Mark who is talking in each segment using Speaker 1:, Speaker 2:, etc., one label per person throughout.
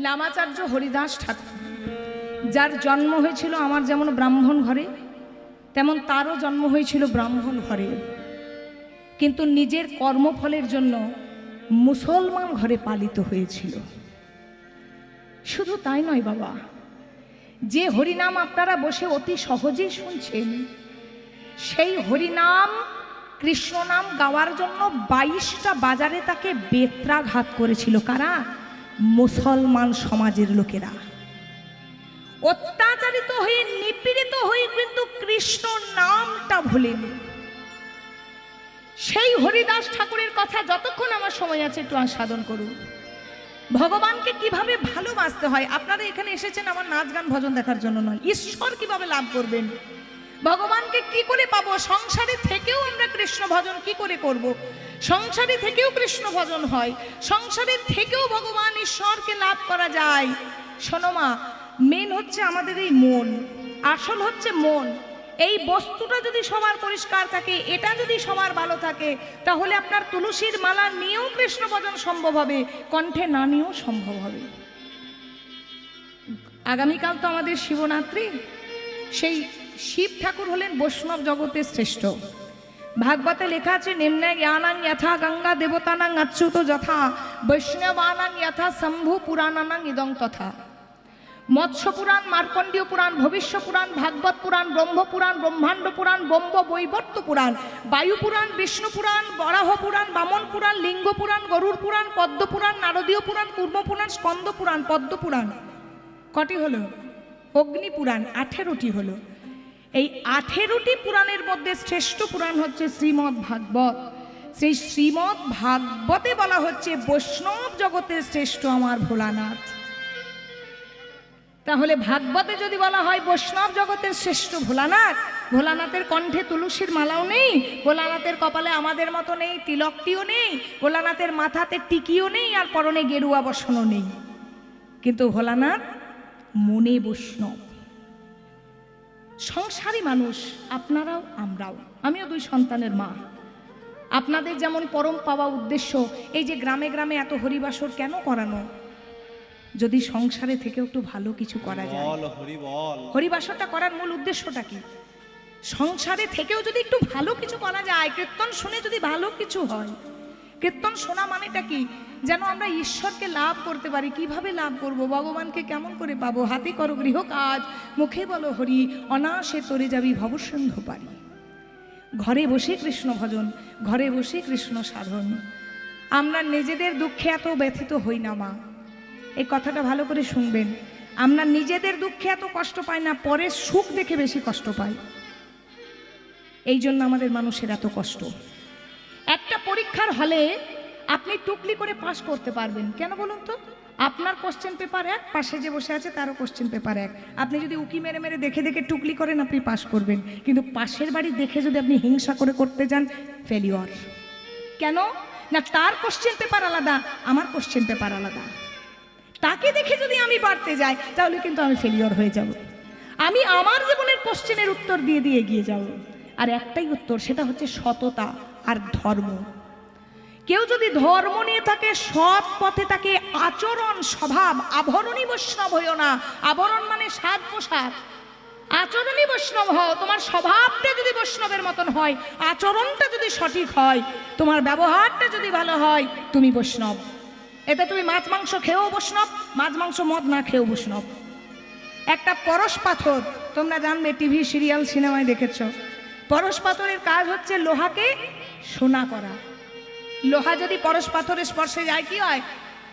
Speaker 1: নামাচার্য হরিদাস ঠাকুর, যার জন্ম হয়েছিল আমার যেমন ব্রাহ্মণ ঘরে, তেমন তারও জন্ম হয়েছিল ব্রাহ্মণ ঘরে, কিন্তু নিজের কর্মফলের জন্য মুসলমান ঘরে পালিত হয়েছিল। শুধু তাই নয় বাবা, যে হরিনাম আপনারা বসে অতি সহজেই শুনছেন, সেই হরিনাম কৃষ্ণ নাম গাওয়ার জন্য 22টা বাজারে তাকে বেত্রাঘাত করেছিল। কারা? মুসলমান সমাজের লোকেরা। অত্যাচারিত হয়ে নিপীড়িত হয়ে কিন্তু কৃষ্ণ নামটা ভুলেনি। সেই হরিদাস ঠাকুরের কথা যতক্ষণ আমার সময় আছে একটু আস্বাদন করুন। ভগবানকে কিভাবে ভালোবাসতে হয়। আপনারা এখানে এসেছেন আমার নাচ গান ভজন দেখার জন্য নয়, ঈশ্বর কিভাবে লাভ করবেন, ভগবানকে কি করে পাবো, সংসারে থেকেও আমরা কৃষ্ণ ভজন কি করে করব, সংসারে থেকেও কৃষ্ণ ভজন হয়, সংসারে থেকেও ভগবান ঈশ্বরকে লাভ করা যায়। শোনো মা, মেন হচ্ছে আমাদের এই মন, আসল হচ্ছে মন। এই বস্তুটা যদি সবার পরিষ্কার থাকে, এটা যদি সবার ভালো থাকে, তাহলে আপনার তুলসীর মালা নিয়েও কৃষ্ণ ভজন সম্ভব হবে, কণ্ঠে না নিয়েও সম্ভব হবে। আগামীকাল তো আমাদের শিবরাত্রি। সেই শিব ঠাকুর হলেন বৈষ্ণব জগতের শ্রেষ্ঠ। ভাগবতে লেখা আছে, নিম্নে জ্ঞানাং যথা গঙ্গা দেবতানাং অচ্যুত যথা বৈষ্ণবানাং যথা শম্ভু পুরাণানাং ইদং তথা। মৎস্য পুরাণ, মার্কণ্ডীয় পুরাণ, ভবিষ্য পুরাণ, ভাগবত পুরাণ, ব্রহ্ম পুরাণ, ব্রহ্মাণ্ড পুরাণ, ব্রহ্ম বৈবর্ত পুরাণ, বায়ু পুরাণ, বিষ্ণু পুরাণ, বরাহ পুরাণ, বামন পুরাণ, লিঙ্গ পুরাণ, গরুর পুরাণ, পদ্ম পুরাণ, নারদীয় পুরাণ, কুর্ম পুরাণ, স্কন্দ পুরাণ, পদ্ম পুরাণ। কটি হলো? অগ্নি পুরাণ 18টি হলো। এই 18টি পুরাণের মধ্যে শ্রেষ্ঠ পুরাণ হচ্ছে শ্রীমদ্ ভাগবত। সেই শ্রীমদ্ ভাগবতে বলা হচ্ছে বৈষ্ণব জগতের শ্রেষ্ঠ আমার ভোলানাথ। তাহলে ভাগবতে যদি বলা হয় বৈষ্ণব জগতের শ্রেষ্ঠ ভোলানাথ, ভোলানাথের কণ্ঠে তুলসীর মালাও নেই, ভোলানাথের কপালে আমাদের মতো নেই, তিলকটিও নেই, ভোলানাথের মাথাতে টিকিও নেই, আর পরনে গেরুয়া বসনও নেই, কিন্তু ভোলানাথ মনে বৈষ্ণব। সংসারী মানুষ আপনারাও আমরাও, আমিও 2 সন্তানের মা। আপনাদের যেমন পরম পাওয়া উদ্দেশ্য, এই যে গ্রামে গ্রামে এত হরিবাসর কেন করানো, যদি সংসারে থেকে একটু ভালো কিছু করা যায়। হরিবাসরটা করার মূল উদ্দেশ্যটা কি? সংসারে থেকেও যদি একটু ভালো কিছু করা যায়, কীর্তন শুনে যদি ভালো কিছু হয়। কীর্তন শোনা মানেটা কি? যেন আমরা ঈশ্বরকে লাভ করতে পারি। কিভাবে লাভ করব, ভগবানকে কেমন করে পাবো? হাতে করো গৃহ কাজ, মুখে বলো হরি, অনাসে তরে যাবি ভবসিন্ধু পারি। ঘরে বসে কৃষ্ণ ভজন, ঘরে বসে কৃষ্ণ সাধন। আমরা নিজেদের দুঃখে এত ব্যথিত হই না মা, এই কথাটা ভালো করে শুনবেন। আমরা নিজেদের দুঃখে এত কষ্ট পাই না, পরের সুখ দেখে বেশি কষ্ট পাই। এই জন্য আমাদের মানুষের এত কষ্ট। একটা পরীক্ষার হলে আপনি টুকলি করে পাস করতে পারবেন কেন বলুন তো? আপনার কোশ্চেন পেপার 1, পাশে যে বসে আছে তারও কোশ্চেন পেপার 1। আপনি যদি উকি মেরে মেরে দেখে দেখে টুকলি করেন, আপনি পাস করবেন, কিন্তু পাশের বাড়ি দেখে যদি আপনি হিংসা করে করতে যান, ফেলিওর। কেন না? তার কোশ্চেন পেপার আলাদা, আমার কোশ্চেন পেপার আলাদা। তাকে দেখে যদি আমি বাড়তে যাই, তাহলে কিন্তু আমি ফেলিওর হয়ে যাব। আমি আমার জীবনের কোশ্চেনের উত্তর দিয়ে দিয়ে এগিয়ে যাব, আর একটাই উত্তর, সেটা হচ্ছে সততা আর ধর্ম। কেউ যদি ধর্ম নিয়ে থাকে, সৎ পথে থাকে, আচরণ স্বভাব, আভরণী বৈষ্ণব হইও না। আবরণ মানে সাজ পোশাক, আচরণী বৈষ্ণব হও। তোমার স্বভাবটা যদি বৈষ্ণবের মতন হয়, আচরণটা যদি সঠিক হয়, তোমার ব্যবহারটা যদি ভালো হয়, তুমি বৈষ্ণব। এতে তুমি মাছ মাংস খেয়েও বৈষ্ণব, মাছ মাংস মদ না খেয়েও বৈষ্ণব। একটা পরশ পাথর, তোমরা জানবে, টিভি সিরিয়াল সিনেমায় দেখেছ, পরশ পাথরের কাজ হচ্ছে লোহাকে সোনা করা। লোহা যদি পরশ পাথরের স্পর্শে যায়, কি হয়?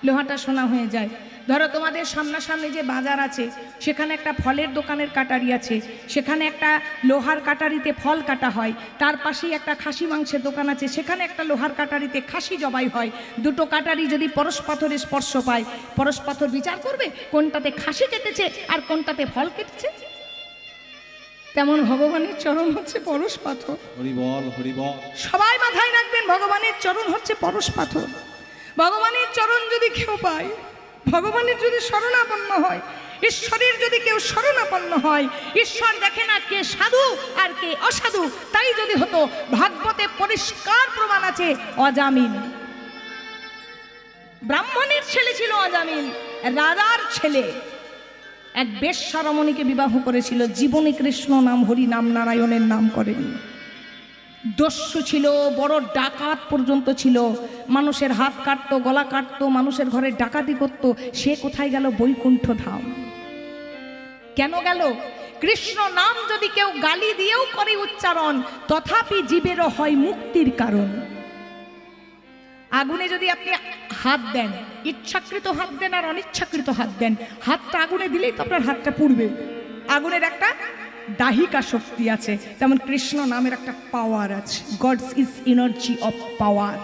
Speaker 1: লোহাটা সোনা হয়ে যায়। ধরো তোমাদের সামনাসামনি যে বাজার আছে, সেখানে একটা ফলের দোকানের কাটারি আছে, সেখানে একটা লোহার কাটারিতে ফল কাটা হয়। তার পাশেই একটা খাসি মাংসের দোকান আছে, সেখানে একটা লোহার কাটারিতে খাসি জবাই হয়। দুটো কাটারি যদি পরশ পাথরের স্পর্শ পায়, পরশ পাথর বিচার করবে কোনটাতে খাসি কেটেছে আর কোনটাতে ফল কেটেছে। তেমন ভগবানের চরণ হচ্ছে পরশ পাথর। হরি বল, হরি বল। সবাই মাথায় রাখবেন, ভগবানের চরণ হচ্ছে পরশ পাথর। ভগবানের চরণ যদি কেউ পায়, ভগবানের যদি শরণাপন্ন হয়, ঈশ্বরের যদি কেউ শরণাপন্ন হয়, ঈশ্বর দেখে না কে সাধু আর কে অসাধু। তাই যদি হতো, ভাগবতে পরিষ্কার প্রমাণ আছে, অজামিল ব্রাহ্মণের ছেলে ছিল অজামিল। রাজার ছেলে এক বেশ্যা রমণীকে বিবাহ করেছিল। জীবনে কৃষ্ণ নাম, হরি নাম, নারায়ণের নাম করেনি। দস্যু ছিল, বড় ডাকাত পর্যন্ত ছিল, মানুষের হাত কাটতো, গলা কাটতো, মানুষের ঘরে ডাকাতি করত। সে কোথায় গেল? বৈকুণ্ঠ ধাম। কেন গেল? কৃষ্ণ নাম যদি কেউ গালি দিয়েও করে উচ্চারণ, তথাপি জীবেরও হয় মুক্তির কারণ। আগুনে যদি আপনি হাত দেন, ইচ্ছাকৃত হাত দেন আর অনিচ্ছাকৃত হাত দেন, হাতটা আগুনে দিলেই তো আপনার হাতটা পুড়বে। আগুনের একটা দাহিকা শক্তি আছে, তেমন কৃষ্ণ নামের একটা পাওয়ার আছে। Gods is energy of power.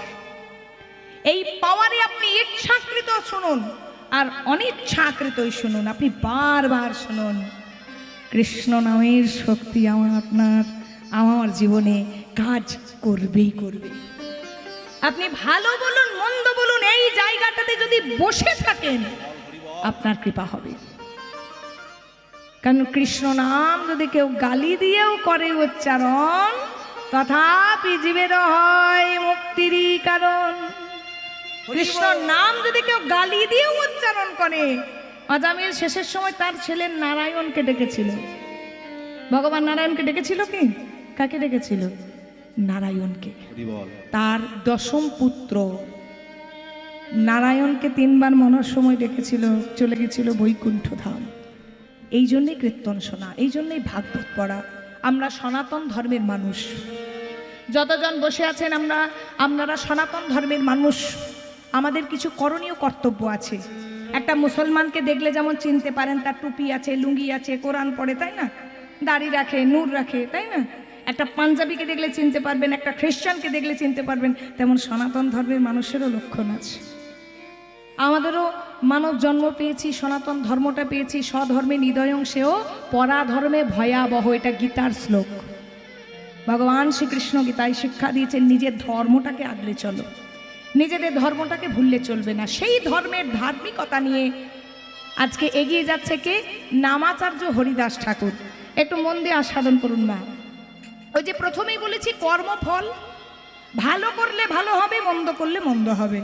Speaker 1: এই পাওয়ারে আপনি ইচ্ছাকৃত শুনুন আর অনিচ্ছাকৃতই শুনুন, আপনি বারবার শুনুন, কৃষ্ণ নামের শক্তি আমার জীবনে কাজ করবেই করবে। আপনি ভালো বলুন, মন্দ বলুন, এই জায়গাটাতে যদি বসে থাকেন আপনার কৃপা হবে। কারণ কৃষ্ণ নাম যদি কেউ গালি দিয়েও করে উচ্চারণ, তথাপি জীবের হয় মুক্তিরই কারণ। কৃষ্ণ নাম যদি কেউ গালি দিয়েও উচ্চারণ করে, আজামের শেষের সময় তার ছেলে নারায়ণকে ডেকেছিল। ভগবান নারায়ণকে ডেকেছিল কি? কাকে ডেকেছিল? নারায়ণকে। তার দশম পুত্র নারায়ণকে 3 বার মনার সময় ডেকেছিল, চলে গেছিল বৈকুণ্ঠ ধাম। এই জন্যই কীর্তন শোনা, এই জন্যই ভাগবত পড়া। আমরা সনাতন ধর্মের মানুষ, যতজন বসে আছেন আপনারা সনাতন ধর্মের মানুষ। আমাদের কিছু করণীয় কর্তব্য আছে। একটা মুসলমানকে দেখলে যেমন চিনতে পারেন, তার টুপি আছে, লুঙ্গি আছে, কোরআন পড়ে, তাই না? দাড়ি রাখে, নূর রাখে, তাই না? একটা পাঞ্জাবিকে দেখলে চিনতে পারবেন, একটা খ্রিস্টানকে দেখলে চিনতে পারবেন। তেমন সনাতন ধর্মের মানুষেরও লক্ষণ আছে। আমাদেরও মানব জন্ম পেয়েছি, সনাতন ধর্মটা পেয়েছি। স্বধর্মে নিদয়ং সেও পরাধর্মে ভয়াবহ, এটা গীতার শ্লোক। ভগবান শ্রীকৃষ্ণ গীতায় শিক্ষা দিয়েছেন, নিজের ধর্মটাকে আগলে চলো, নিজেদের ধর্মটাকে ভুললে চলবে না। সেই ধর্মের ধার্মিকতা নিয়ে আজকে এগিয়ে যাচ্ছে কে? নামাচার্য হরিদাস ঠাকুর। একটু মন দিয়ে আস্বাদন করুন না। ওই যে প্রথমেই বলেছি কর্মফল, ভালো করলে ভালো হবে, মন্দ করলে মন্দ হবে।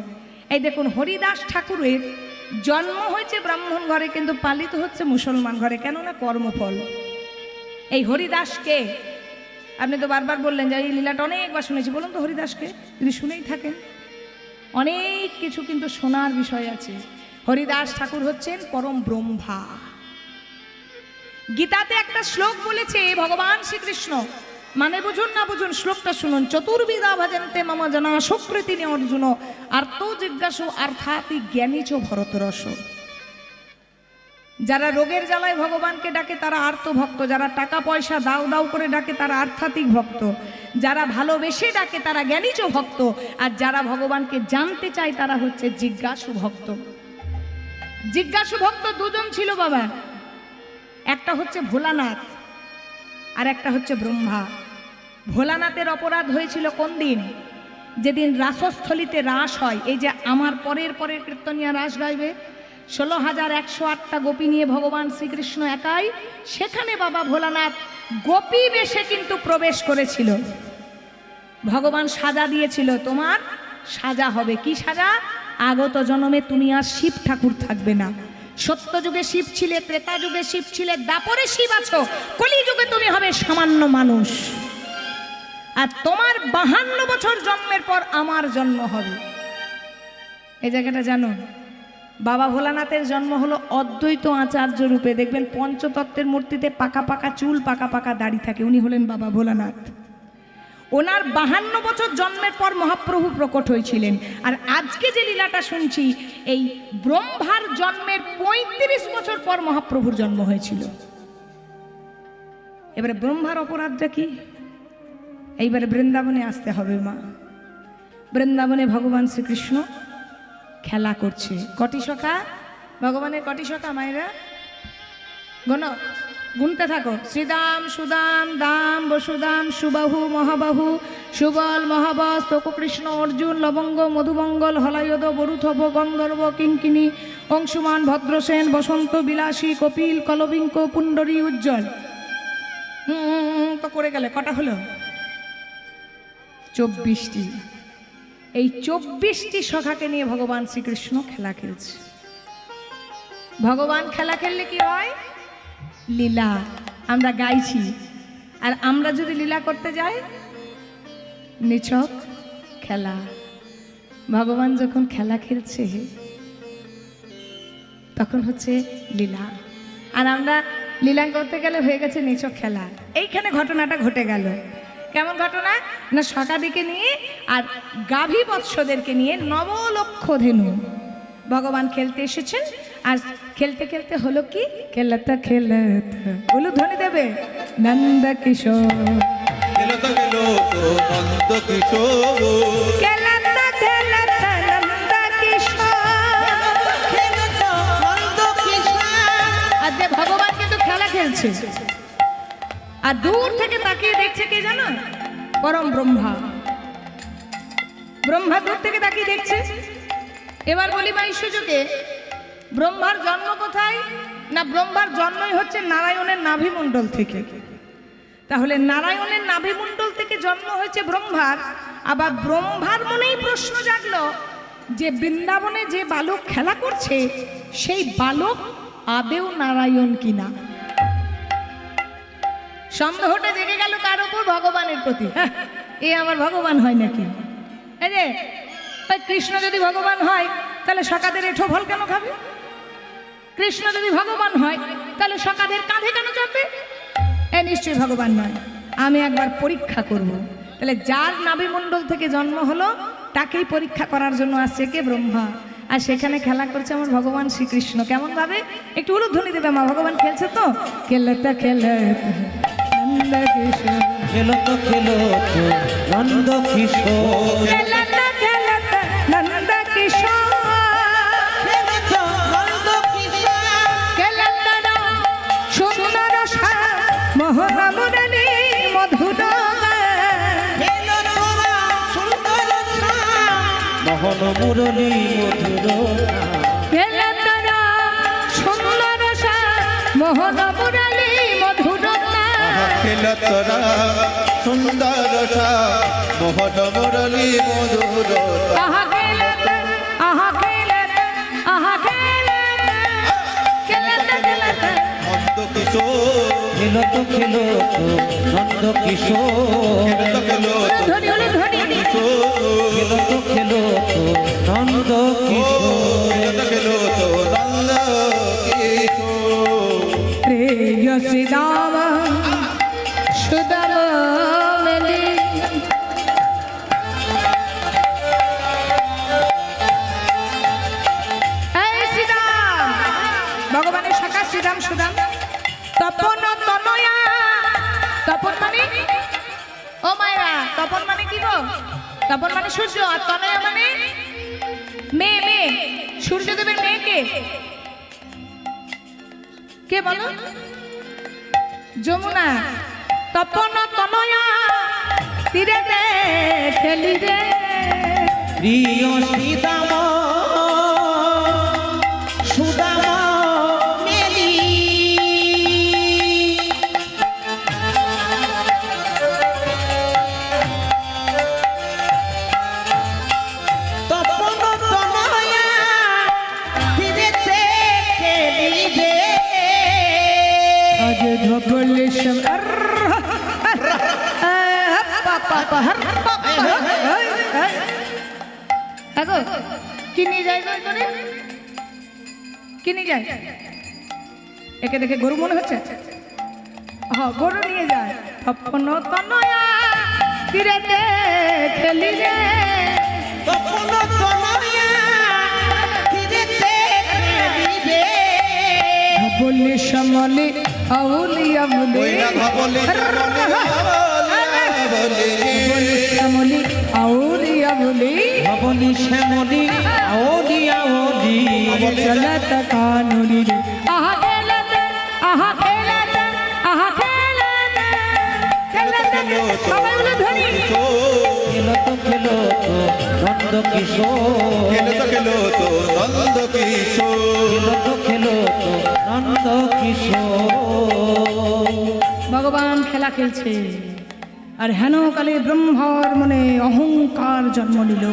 Speaker 1: এই দেখুন, হরিদাস ঠাকুরের জন্ম হয়েছে ব্রাহ্মণ ঘরে, কিন্তু পালিত হচ্ছে মুসলমান ঘরে। কেননা কর্মফল। এই হরিদাসকে আপনি তো বারবার বললেন যে এই লীলাটা অনেকবার শুনেছি, বলুন তো হরিদাসকে যদি শুনেই থাকেন, অনেক কিছু কিন্তু শোনার বিষয় আছে। হরিদাস ঠাকুর হচ্ছেন পরম ব্রহ্মা। গীতাতে একটা শ্লোক বলেছে ভগবান শ্রীকৃষ্ণ, মানে বুঝুন না বুঝুন, শ্লোকটা শুনুন। চতুর্বিধা ভজন্তে মম জনা সুকৃতিনি অর্জুন আর্ত জিজ্ঞাসু অর্থাৎ জ্ঞানীচ ভরতরস। যারা রোগের জ্বালায় ভগবানকে ডাকে তারা আর্ত ভক্ত, যারা টাকা পয়সা দাও দাও করে ডাকে তারা আর্থাতিক ভক্ত, যারা ভালোবেসে ডাকে তারা জ্ঞানীচ ভক্ত, আর যারা ভগবানকে জানতে চায় তারা হচ্ছে জিজ্ঞাসু ভক্ত। জিজ্ঞাসু ভক্ত দুজন ছিল বাবা, একটা হচ্ছে ভোলানাথ আর একটা হচ্ছে ব্রহ্মা। ভোলানাথের অপরাধ হয়েছিল কোন দিন? যেদিন রাসস্থলিতে রাস হয়। এই যে আমার পরের কীর্তনিয়া রাস গাইবে, 16,108টা গোপী নিয়ে ভগবান শ্রীকৃষ্ণ একাই, সেখানে বাবা ভোলানাথ গোপী বেশে কিন্তু প্রবেশ করেছিল। ভগবান সাজা দিয়েছিল, তোমার সাজা হবে। কি সাজা? আগত জন্মে তুমি আর শিব ঠাকুর থাকবে না। সত্য যুগে শিব ছিলে, ত্রেতা যুগে শিব ছিলে, দাপরে শিব আছো, কলি যুগে তুমি হবে সামান্য মানুষ। আর তোমার 52 বছর জন্মের পর আমার জন্ম হবে। এই জায়গাটা জানো? বাবা ভোলানাথের জন্ম হলো অদ্বৈত আচার্য রূপে। দেখবেন পঞ্চতত্ত্বের মূর্তিতে পাকা পাকা চুল, পাকা পাকা দাড়ি থাকে, উনি হলেন বাবা ভোলানাথ। ওনার 52 বছর জন্মের পর মহাপ্রভু প্রকট হয়েছিলেন। আর আজকে যে লীলাটা শুনছি, এই ব্রহ্মার জন্মের 35 বছর পর মহাপ্রভুর জন্ম হয়েছিল। এবারে ব্রহ্মার অপরাধটা কি? এইবারে বৃন্দাবনে আসতে হবে মা। বৃন্দাবনে ভগবান শ্রীকৃষ্ণ খেলা করছে। কটি সখা? ভগবানের কটি সখা মায়েরা? গুনতে থাকো। শ্রীদাম, সুদাম, দাম, বসুদাম, সুবাহু, মহাবাহু, সুবল, মহাবস, কৃষ্ণ, অর্জুন, লবঙ্গ, মধুমঙ্গল, হলায়দ, বরুথব, গন্ধর্ব, কিঙ্কিনী, অংশুমান, ভদ্রসেন, বসন্ত, বিলাসী, কপিল, কলবিঙ্ক, পুণ্ডরী, উজ্জ্বল। তো করে গেলে কটা হলো? 24টি। এই 24টি সখাকে নিয়ে ভগবান শ্রীকৃষ্ণ খেলা খেলছে। ভগবান খেলা খেললে কি হয়? লীলা। আমরা গাইছি, আর আমরা যদি লীলা করতে যাই নিছক খেলা। ভগবান যখন খেলা খেলছে তখন হচ্ছে লীলা, আর আমরা লীলা করতে গেলে হয়ে গেছে নিছক খেলা। এইখানে ঘটনাটা ঘটে গেল। কেমন ঘটনা? না সকাদিকে নিয়ে আর গাভী বৎসদেরকে নিয়ে নবলক্ষ ধেনু ভগবান খেলতে এসেছেন। আর খেলতে খেলতে হলো কি? খেলতে খেলতে বলু ধ্বনি দেবে নন্দ কিশোর,
Speaker 2: খেলতে খেলতে নন্দ কিশোর,
Speaker 1: খেলতে খেলতে নন্দ কিশোর,
Speaker 3: খেলতো নন্দ কিশোর।
Speaker 1: আর যে ভগবান কিন্তু খেলা খেলছে, আর দূর থেকে তাকিয়ে দেখছে কে জানো? পরম ব্রহ্মা। ব্রহ্মা দূর থেকে তাকিয়ে দেখছে। এবার বলি মা সুযোগে, ব্রহ্মার জন্ম কোথায়? না ব্রহ্মার জন্মই হচ্ছে নারায়ণের নাভিমণ্ডল থেকে। তাহলে নারায়ণের নাভিমণ্ডল থেকে জন্ম হয়েছে ব্রহ্মার। আবার ব্রহ্মার মনেই প্রশ্ন জাগলো যে বৃন্দাবনে যে বালক খেলা করছে সেই বালক আদেও নারায়ণ কিনা। সন্দেহটা জেগে গেল কার উপর? ভগবানের প্রতি। এ আমার ভগবান হয় নাকি? এই যে ওই কৃষ্ণ যদি ভগবান হয় তাহলে সকাদের এঠো ফল কেন খাবে? কৃষ্ণ যদি ভগবান হয় তাহলে সকাদের কাঁধে কেন চাপবে? এ নিশ্চয়ই ভগবান নয়। আমি একবার পরীক্ষা করব। তাহলে যার নাভিমণ্ডল থেকে জন্ম হলো তাকেই পরীক্ষা করার জন্য আসছে কে? ব্রহ্মা। আর সেখানে খেলা করছে আমার ভগবান শ্রীকৃষ্ণ। কেমন ভাবে? একটু উলুধ্বনি দেবে মা। ভগবান খেলছে তো খেলতে খেলতে নন্দ কিশোর,
Speaker 3: খেলতো খেলতো নন্দ কিশোর,
Speaker 1: খেলতে খেলতে নন্দ কিশোর,
Speaker 3: খেলতো নন্দ কিশোর।
Speaker 1: খেলতে সুন্দর মোহন মুরলী মধুর
Speaker 3: খেলতো সুন্দর মোহন মুরলী মধুর,
Speaker 1: খেলতে সুন্দর মোহন মুরলী মধুর
Speaker 2: খেলতরা সুন্দর মোহন মুরলী মধুর,
Speaker 1: আহা খেলতে আহা খেলতে আহা খেলতে খেলতে খেলতে
Speaker 2: নন্দ কিশোর,
Speaker 3: খেলতো খেলতো নন্দ কিশোর,
Speaker 2: খেলতে খেলতে
Speaker 1: ধ্বনি হলো ধ্বনি
Speaker 2: কিশোর,
Speaker 3: খেলতো খেলতো নন্দ কিশোর,
Speaker 2: খেলতে খেলতে নন্দ কিশোর।
Speaker 1: প্রেয়সী দাম সুদাম মেলি এই শ্রীরাম ভগবানের শাখা শ্রীরাম সুদাম তপন তনয়া। তপন মানে ও মায়েরা, তপন মানে কি গো? তপন মানে সূর্য, আর তনয়া মানে মেয়ে। মেয়ে সূর্যদেবের মেয়ে কে? কে বলো? যমুনা। তপন তনয়া তীরে খেলি রে,
Speaker 3: প্রিয় সীতাম সুদাম মেলি, তপন তনয়া ফিরেতে খেলি রে,
Speaker 1: আজ ধবলে কি নিয়ে যায় গো করে? কি নিয়ে যায়? একে দেখে গরু মনে হচ্ছে? হ্যাঁ গরু নিয়ে যায়। তপন তনয়া তীরেতে খেলি রে,
Speaker 3: তপন তনয়া ফিরেতে খেলি রে,
Speaker 1: বলি সমলে আউলিয়া বলে
Speaker 2: বলি
Speaker 1: সমলি আউলিয়া বলে
Speaker 3: ভবনী শ্যামলী আওলিয়া ওলি,
Speaker 1: চলত কানুরি রে। আহা খেলতে আহা খেলতে আহা খেলতে খেলতে সবাই বলে ধরি
Speaker 3: খেলতো খেলতো নন্দ কিশোর,
Speaker 2: খেলতে খেলতে নন্দ কিশোর,
Speaker 3: খেলতো খেলতো নন্দ কিশোর।
Speaker 1: ভগবান খেলা খেলছে। আর হেনকালে ব্রহ্মার মনে অহংকার জন্ম নিল।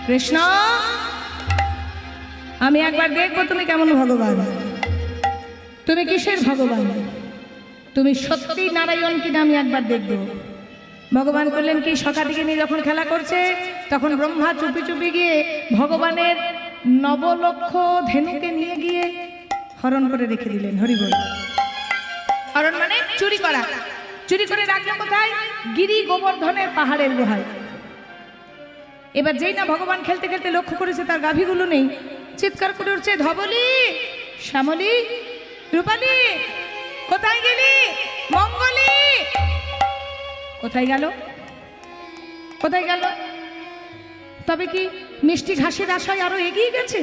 Speaker 1: কৃষ্ণ আমি একবার দেখবো তুমি কেমন ভগবান, তুমি কিসের ভগবান, তুমি সত্যি নারায়ণ কিনা আমি একবার দেখবো। ভগবান করলেন কি, সখা দিকে নিয়ে যখন খেলা করছে তখন ব্রহ্মা চুপি চুপি গিয়ে ভগবানের নবলক্ষ ধেনুকে নিয়ে গিয়ে হরণ করে রেখে দিলেন। হরি বল। হরণ মানে চুরি করা, চুরি করে রাখলো কোথায়? গিরি গোবর্ধনের পাহাড়ের গুহায়। এবার যেই না ভগবান খেলতে খেলতে লক্ষ্য করেছে তার গাভীগুলো নেই, চিৎকার করে উঠছে, ধবলি, শ্যামলী, রূপালী, কোথায় গেলি? মঙ্গলী কোথায় গেল? কোথায় গেল? তবে কি মিষ্টি ঘাসের আশায় আরো এগিয়ে গেছে।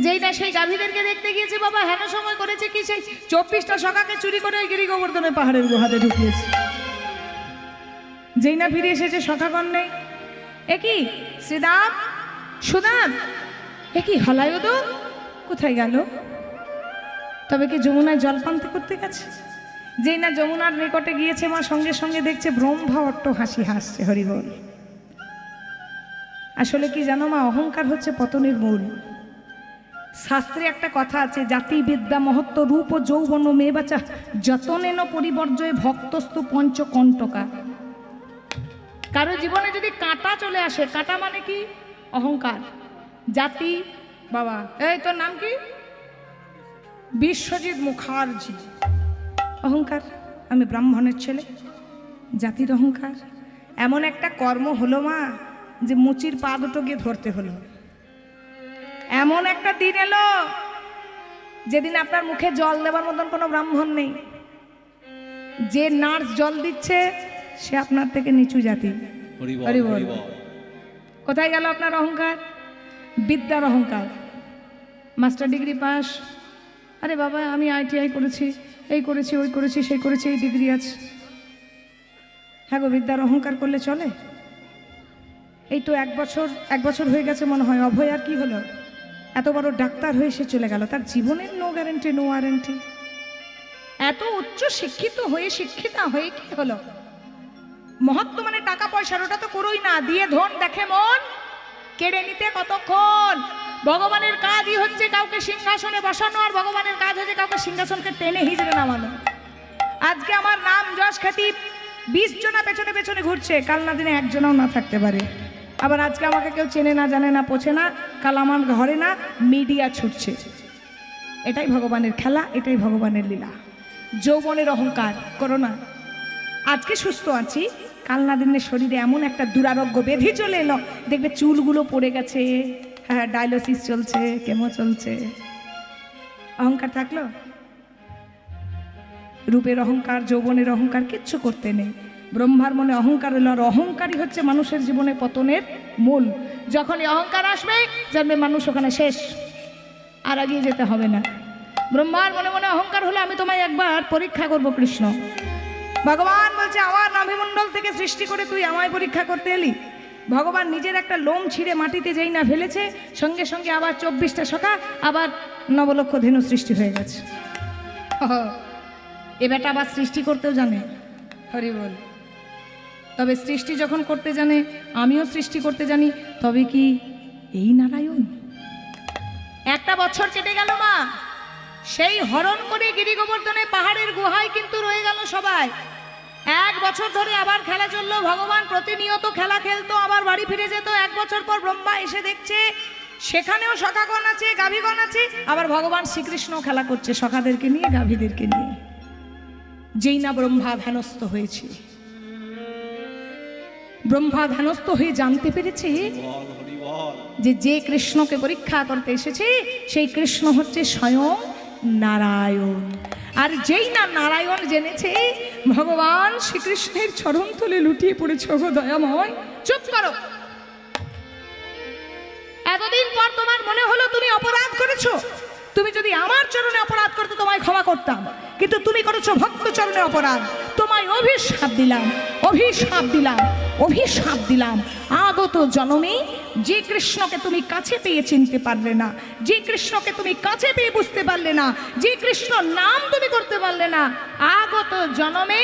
Speaker 1: যেই না সেই গাভীদেরকে দেখতে গিয়েছে, বাবা হেন সময় করেছে কি, সেই 24টা সখাকে চুরি করে গিরি গোবর্ধনের পাহাড়ের গুহাতে ঢুকিয়েছে। যেই না ফিরে এসেছে সখাগণ নেই। একই শ্রীদাম, সুদাম, একই হলায়দ কোথায় গেল? তবে কি যমুনায় জলপান করতে গেছে? যেই না যমুনার নিকটে গিয়েছে মা, সঙ্গে সঙ্গে দেখছে ব্রহ্মা অট্ট হাসি হাসছে। হরিবল। আসলে কি জানো মা, অহংকার হচ্ছে পতনের মূল। শাস্ত্রে একটা কথা আছে, জাতি বিদ্যা মহত্ব রূপ ও যৌবন মেয়ে বাচা যতনেন পরিবর্জয় ভক্তস্তু পঞ্চকণ্টকা। কারো জীবনে যদি কাঁটা চলে আসে, কাঁটা মানে কি? অহংকার। জাতি, বাবা এই তোর নাম কি? বিশ্বজিৎ মুখার্জি। অহংকার, আমি ব্রাহ্মণের ছেলে, জাতির অহংকার। এমন একটা কর্ম হলো মা যে মুচির পা দুটো গিয়ে ধরতে হলো। এমন একটা দিন এলো যেদিন আপনার মুখে জল দেওয়ার মতন কোনো ব্রাহ্মণ নেই। যে নার্স জল দিচ্ছে সে আপনার থেকে নিচু জাতি। হরি বল। কোথায় গেল আপনার অহংকার? বিদ্যার অহংকার। মাস্টার ডিগ্রি পাস, আরে বাবা আমি ITI করেছি, এই করেছি, ওই করেছি, সেই করেছি, এই ডিগ্রি আছে। হ্যাঁ গো, বিদ্যার অহংকার করলে চলে? এই তো এক বছর হয়ে গেছে মনে হয়, অভয় আর কি হলো? এত বড় ডাক্তার হয়ে সে চলে গেল, তার জীবনের নো গ্যারেন্টি, নো ওয়ারেন্টি। এত উচ্চ শিক্ষিত হয়ে, শিক্ষিতা হয়ে কি হলো? মহত্ব মানে টাকা পয়সার, ওটা তো করোই না। দিয়ে ধন দেখে মন, কেড়ে নিতে কতক্ষণ। ভগবানের কাজই হচ্ছে কাউকে সিংহাসনে বসানো, আর ভগবানের কাজ হচ্ছে কাউকে সিংহাসনকে টেনে হিজড়ে নামানো। আজকে আমার নাম যশ খ্যাতি 20 জনা পেছনে পেছনে ঘুরছে, কাল না দিনে একজনও না থাকতে পারে। আবার আজকে আমাকে কেউ চেনে না, জানে না, পোছে না, কাল আমার ঘরে না মিডিয়া ছুটছে। এটাই ভগবানের খেলা, এটাই ভগবানের লীলা। যৌবনের অহংকার করো না। আজকে সুস্থ আছি, কাল না দিনে শরীরে এমন একটা দুরারোগ্য ব্যাধি চলে এলো, দেখবে চুলগুলো পড়ে গেছে, হ্যাঁ ডায়ালিসিস চলছে, কেমো চলছে। অহংকার থাকলো? রূপের অহংকার, যৌবনের অহংকার কিচ্ছু করতে নেই। ব্রহ্মার মনে অহংকার হলো, আর অহংকারই হচ্ছে মানুষের জীবনে পতনের মূল। যখনই অহংকার আসবে জানবে মানুষ ওখানে শেষ, আর এগিয়ে যেতে হবে না। ব্রহ্মার মনে মনে অহংকার হলো, আমি তোমায় একবার পরীক্ষা করব কৃষ্ণ। ভগবান বলছে আমার নাভিমণ্ডল থেকে সৃষ্টি করে তুই আমায় পরীক্ষা করতে এলি? ভগবান নিজের একটা লোম ছিঁড়ে মাটিতে যেই না ফেলেছে, সঙ্গে সঙ্গে আবার 24টা সখা, আবার নবলক্ষ ধেনু সৃষ্টি হয়ে গেছে। এ বেটা আবার সৃষ্টি করতেও জানে। হরি বল। তবে সৃষ্টি যখন করতে জানে, আমিও সৃষ্টি করতে জানি, তবে কি এই নারায়ণ? একটা বছর কেটে গেল মা, সেই হরণ করে গিরি গোবর্ধনের পাহাড়ের গুহায় কিন্তু রয়ে গেল সবাই। 1 বছর ধরে আবার খেলা চললো। ভগবান প্রতিনিয়ত খেলা খেলতো, আবার বাড়ি ফিরে যেত। 1 বছর পর ব্রহ্মা এসে দেখছে সেখানেও সখাগণ আছে, গাভীগণ আছে। আবার ভগবান শ্রীকৃষ্ণ খেলা করছে সখাদেরকে নিয়ে, গাভীদেরকে নিয়ে। যেই না ব্রহ্মা ধ্যানস্থ হয়েছে, ব্রহ্মা ধ্যানস্থ হয়ে জানতে পেরেছে যে কৃষ্ণকে পরীক্ষা করতে এসেছে সেই কৃষ্ণ হচ্ছে স্বয়ং নারায়ণ। আর যেই না নারায়ণ জেনেছে, ভগবান শ্রীকৃষ্ণের চরণ তলে লুটিয়ে পড়েছে। গো দয়াময়, চুপ করো। এতদিন পর তোমার মনে হলো তুমি অপরাধ করেছো। তুমি যদি আমার চরণে অপরাধ করতে তোমায় ক্ষমা করতাম, কিন্তু তুমি করেছো ভক্ত চরণে অপরাধ। তোমায় অভিশাপ দিলাম, অভিশাপ দিলাম, অভিশাপ দিলাম। আগত জন্মে যে কৃষ্ণকে তুমি কাছে পেয়ে চিনতে পারলে না, যে কৃষ্ণকে তুমি কাছে পেয়ে বুঝতে পারলে না, যে কৃষ্ণ নাম তুমি করতে পারলে না, আগত জন্মে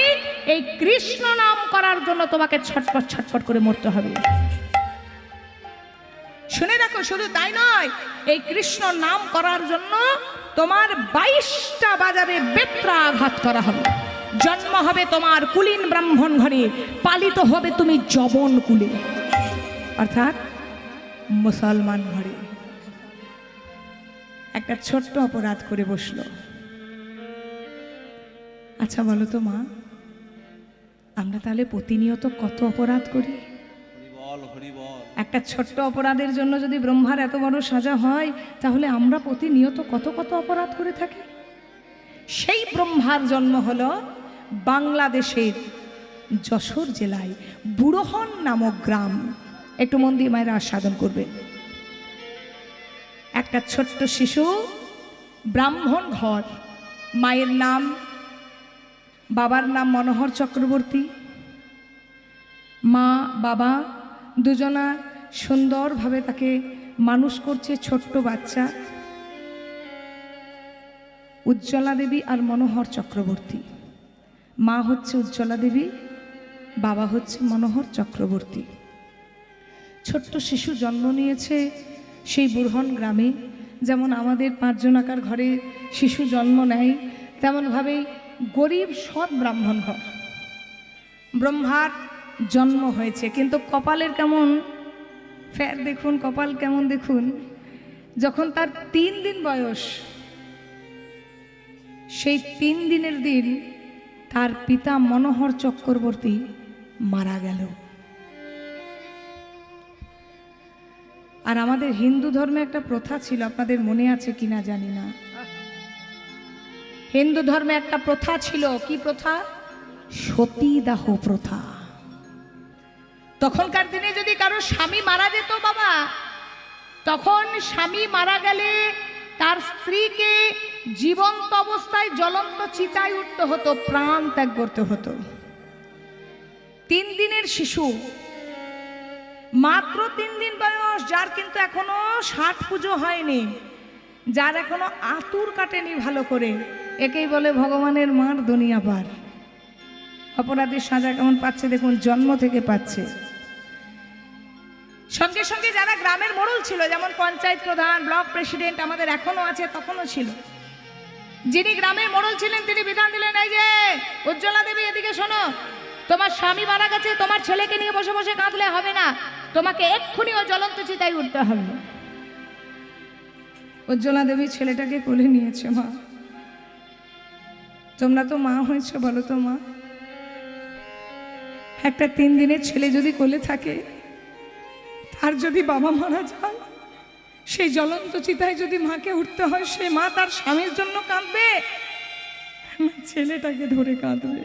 Speaker 1: এই কৃষ্ণ নাম করার জন্য তোমাকে ছটফট ছটফট করে মরতে হবে। শুনে রাখো শুধু তাই নয়, এই কৃষ্ণ নাম করার জন্য তোমার 22টা বাজারে বেত্রা আঘাত করা হবে। জন্ম হবে তোমার কুলীন ব্রাহ্মণ ঘরে, পালিত হবে তুমি যবন কুলে, অর্থাৎ মুসলমান ঘরে। একটা ছোট্ট অপরাধ করে বসলো। আচ্ছা বলো তো মা, আমরা তাহলে প্রতিনিয়ত কত অপরাধ করি? একটা ছোট্ট অপরাধের জন্য যদি ব্রহ্মার এত বড় সাজা হয়, তাহলে আমরা প্রতিনিয়ত কত কত অপরাধ করে থাকি। সেই ব্রহ্মার জন্ম হলো বাংলাদেশের যশোর জেলায় বুড়োহন নামক গ্রাম। একটু মন দিয়ে মায়েরা আস্বাদন করবেন। একটা ছোট্ট শিশু, ব্রাহ্মণ ঘর, মায়ের নাম, বাবার নাম মনোহর চক্রবর্তী। মা বাবা দুজনা সুন্দরভাবে তাকে মানুষ করছে। ছোট্ট বাচ্চা উজ্জ্বলা দেবী আর মনোহর চক্রবর্তী। মা হচ্ছে উজ্জ্বলা দেবী, বাবা হচ্ছে মনোহর চক্রবর্তী। ছোট্ট শিশু জন্ম নিয়েছে সেই বুড়হন গ্রামে। যেমন আমাদের 5 জনাকার ঘরে শিশু জন্ম নেয়, তেমনভাবেই গরিব সৎ ব্রাহ্মণ ঘর ব্রহ্মার জন্ম হয়েছে। কিন্তু কপালের কেমন ফের দেখুন, কপাল কেমন দেখুন। যখন তার 3 দিন বয়স, সেই 3 দিনের দিন তার পিতা মনোহর চক্রবর্তী মারা গেল। আর আমাদের হিন্দু ধর্মে একটা প্রথা ছিল, আপনাদের মনে আছে কিনা জানি না। হিন্দু ধর্মে একটা প্রথা ছিল, কি প্রথা? সতীদাহ প্রথা। তখনকার দিনে যদি কারো স্বামী মারা যেত বাবা, তখন স্বামী মারা গেলে তার স্ত্রীকে জীবন্ত অবস্থায় জ্বলন্ত চিতায় উঠতে হতো, প্রাণ ত্যাগ করতে হতো। 3 দিনের শিশু, মাত্র 3 দিন বয়স, যার কিন্তু এখনো 60 পুজো হয়নি, যার এখনো আতুর কাটেনি ভালো করে, একেই বলে ভগবানের মার দুনিয়া পার। অপরাধীর সাজা কেমন পাচ্ছে দেখুন, জন্ম থেকে পাচ্ছে। সঙ্গে সঙ্গে যারা গ্রামের মোড়ল ছিল, যেমন পঞ্চায়েত প্রধান, ব্লক প্রেসিডেন্ট, আমাদের এখনো আছে, তখনও ছিল, যিনি গ্রামের মোড়ল ছিলেন, তিনি বিধান দিলেন, এই যে উজ্জ্বলা দেবী এদিকে শোনো, তোমার স্বামী মারা গেছে, তোমার ছেলেকে নিয়ে বসে বসে কাঁদলে হবে না, তোমাকে এক্ষুনি ও জ্বলন্ত চিতায় উঠতে হবে। উজ্জ্বলা দেবী ছেলেটাকে কোলে নিয়েছে। মা, তোমরা তো মা হয়েছে, বলো তো মা, একটা 3 দিনের ছেলে যদি কোলে থাকে, তার যদি বাবা মারা যায়, সেই জ্বলন্ত চিতায় যদি মাকে উঠতে হয়, সে মা তার স্বামীর জন্য কাঁদবে না ছেলেটাকে ধরে কাঁদবে?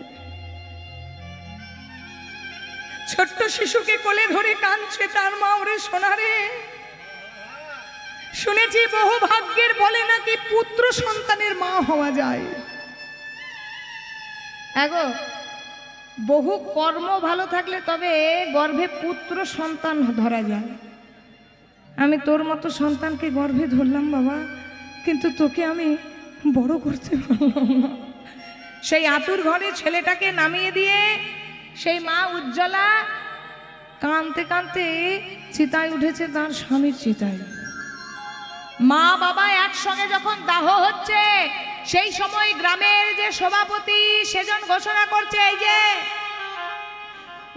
Speaker 1: ছোট্ট শিশুকে কোলে ধরে কাঁদছে তার মা। ওরে সোনারে, শুনেছি বহু ভাগ্যের বলে নাকি পুত্র সন্তানের মা হওয়া যায়। এগো, বহু কর্ম ভালো থাকলে তবে গর্ভে পুত্র সন্তান ধরা যায়। আমি তোর মতো সন্তানকে গর্ভে ধরলাম বাবা, কিন্তু তোকে আমি বড় করতে পারলাম না। সেই আতুর ঘরে ছেলেটাকে নামিয়ে দিয়ে সেই মা উজ্জ্বলা কাঁদতে কাঁদতে চিতায় উঠেছে, তার স্বামীর চিতায়। মা বাবা একসঙ্গে যখন দাহ হচ্ছে, সেই সময় গ্রামের যে সভাপতি, সেজন ঘোষণা করছে, এই যে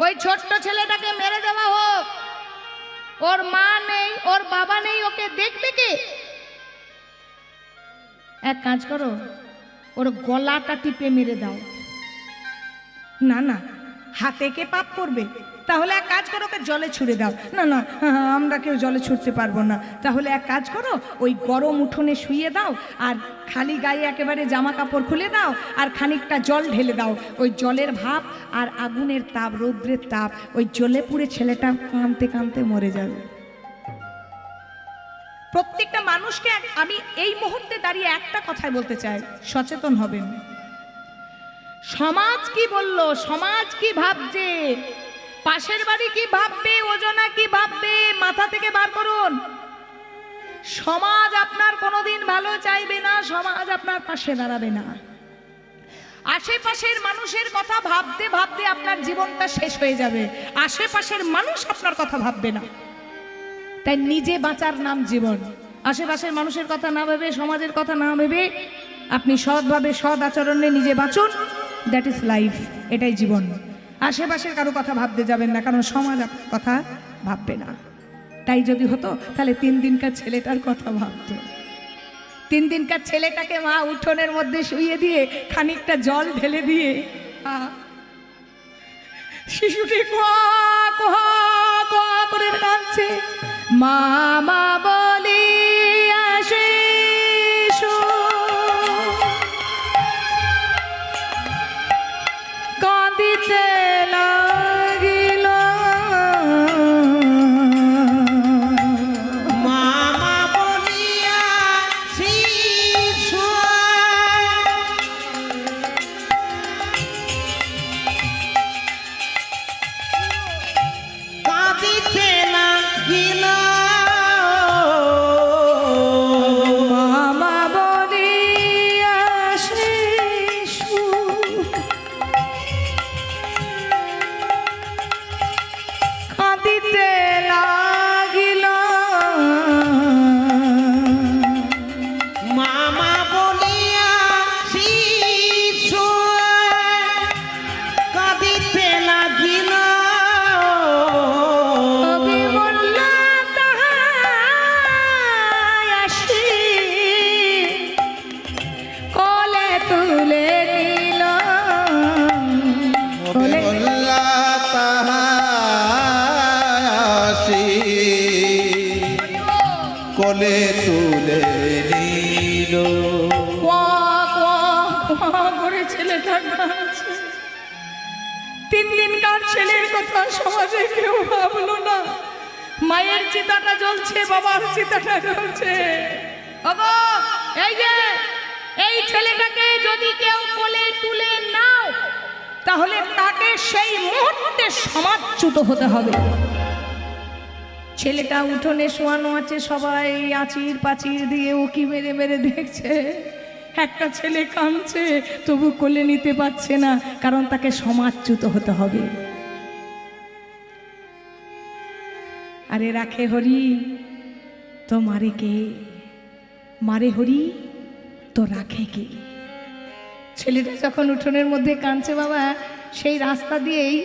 Speaker 1: ওই ছোট্ট ছেলেটাকে মেরে দেওয়া হোক, ওর মা নেই, ওর বাবা নেই, ওকে দেখবে কে? এক কাজ করো, ওর গলাটা টিপে মেরে দাও। না না, হাতে কে পাপ করবে? তাহলে এক কাজ করো, ওকে জলে ছুঁড়ে দাও। না না, আমরা কেউ জলে ছুটতে পারবো না। তাহলে এক কাজ করো, ওই গরম উঠোনে শুইয়ে দাও, আর খালি গায়ে একেবারে জামা কাপড় খুলে দাও, আর খানিকটা জল ঢেলে দাও। ওই জলের ভাপ আর আগুনের তাপ, রৌদ্রের তাপ, ওই জ্বলে পুড়ে ছেলেটা কাঁদতে কাঁদতে মরে যাবে। প্রত্যেকটা মানুষকে আমি এই মুহূর্তে দাঁড়িয়ে একটা কথাই বলতে চাই, সচেতন হবেন। সমাজ কি বললো, সমাজ কি ভাবছে, পাশের বাড়ি কি ভাববে, ওজনা কি ভাববে, মাথা থেকে বার করুন। সমাজ আপনার কোনোদিন ভালো চাইবে না, সমাজ আপনার পাশে দাঁড়াবে না। আশেপাশের মানুষের কথা ভাবতে ভাবতে আপনার জীবনটা শেষ হয়ে যাবে। আশেপাশের মানুষ আপনার কথা ভাববে না। তাই নিজে বাঁচার নাম জীবন। আশেপাশের মানুষের কথা না ভেবে, সমাজের কথা না ভেবে আপনি সৎভাবে সৎ আচরণে নিজে বাঁচুন, দ্যাট ইজ লাইফ, এটাই জীবন। আশেপাশের কারো কথা ভাবতে যাবেন না, কারণ সমাজ আপনার কথা ভাববে না। তাই যদি হতো তাহলে 3 দিনকার ছেলেটার কথা ভাবতো। 3 দিনকার ছেলেটাকে মা উঠোনের মধ্যে শুইয়ে দিয়ে খানিকটা জল ঢেলে দিয়ে শিশুটি কোয়া কোয়া কোয়া করে কাঁদছে, মা মা বলি আসে কাঁদিতে লাগিল।
Speaker 3: মামা বলিয়া শিশু কাঁদিতে লাগিল।
Speaker 1: মামা বলিয়া শিশু কাঁদিতে লাগিল।
Speaker 3: মামা বলিয়া শিশু কাঁদিতে লাগিল।
Speaker 1: কবি বললা তাহাই আসি কোলে তুলে নিল। কোলে
Speaker 2: মোল্লা তাহাসি কোলে তুলে নিল।
Speaker 1: কোয়া কোয়া কোয়া করে ছেলেটা কাঁদছে। 3 দিনকার ছেলের কথা সমাজে কেউ ভাবলো না। মায়ের চিতাটা জ্বলছে, বাবার চিতাটা জ্বলছে। ওগো, এই যে এই ছেলেটাকে যদি কেউ কোলে তুলে নাও, তাহলে তাকে সেই মুহূর্তে সমাজচ্যুত হতে হবে। ছেলেটা উঠোনে শোয়ানো আছে, সবাই আচির পাচির দিয়ে উকি মেরে মেরে দেখছে। একটা ছেলে কাঁদছে, তবু কোলে নিতে পারছে না, কারণ তাকে সমাজচ্যুত হতে হবে। আরে রাখে হরি তো মারে কে, মারে হরি তো রাখে কে। ছেলেটা যখন উঠোনের মধ্যে কাঁদছে বাবা, সেই রাস্তা দিয়েই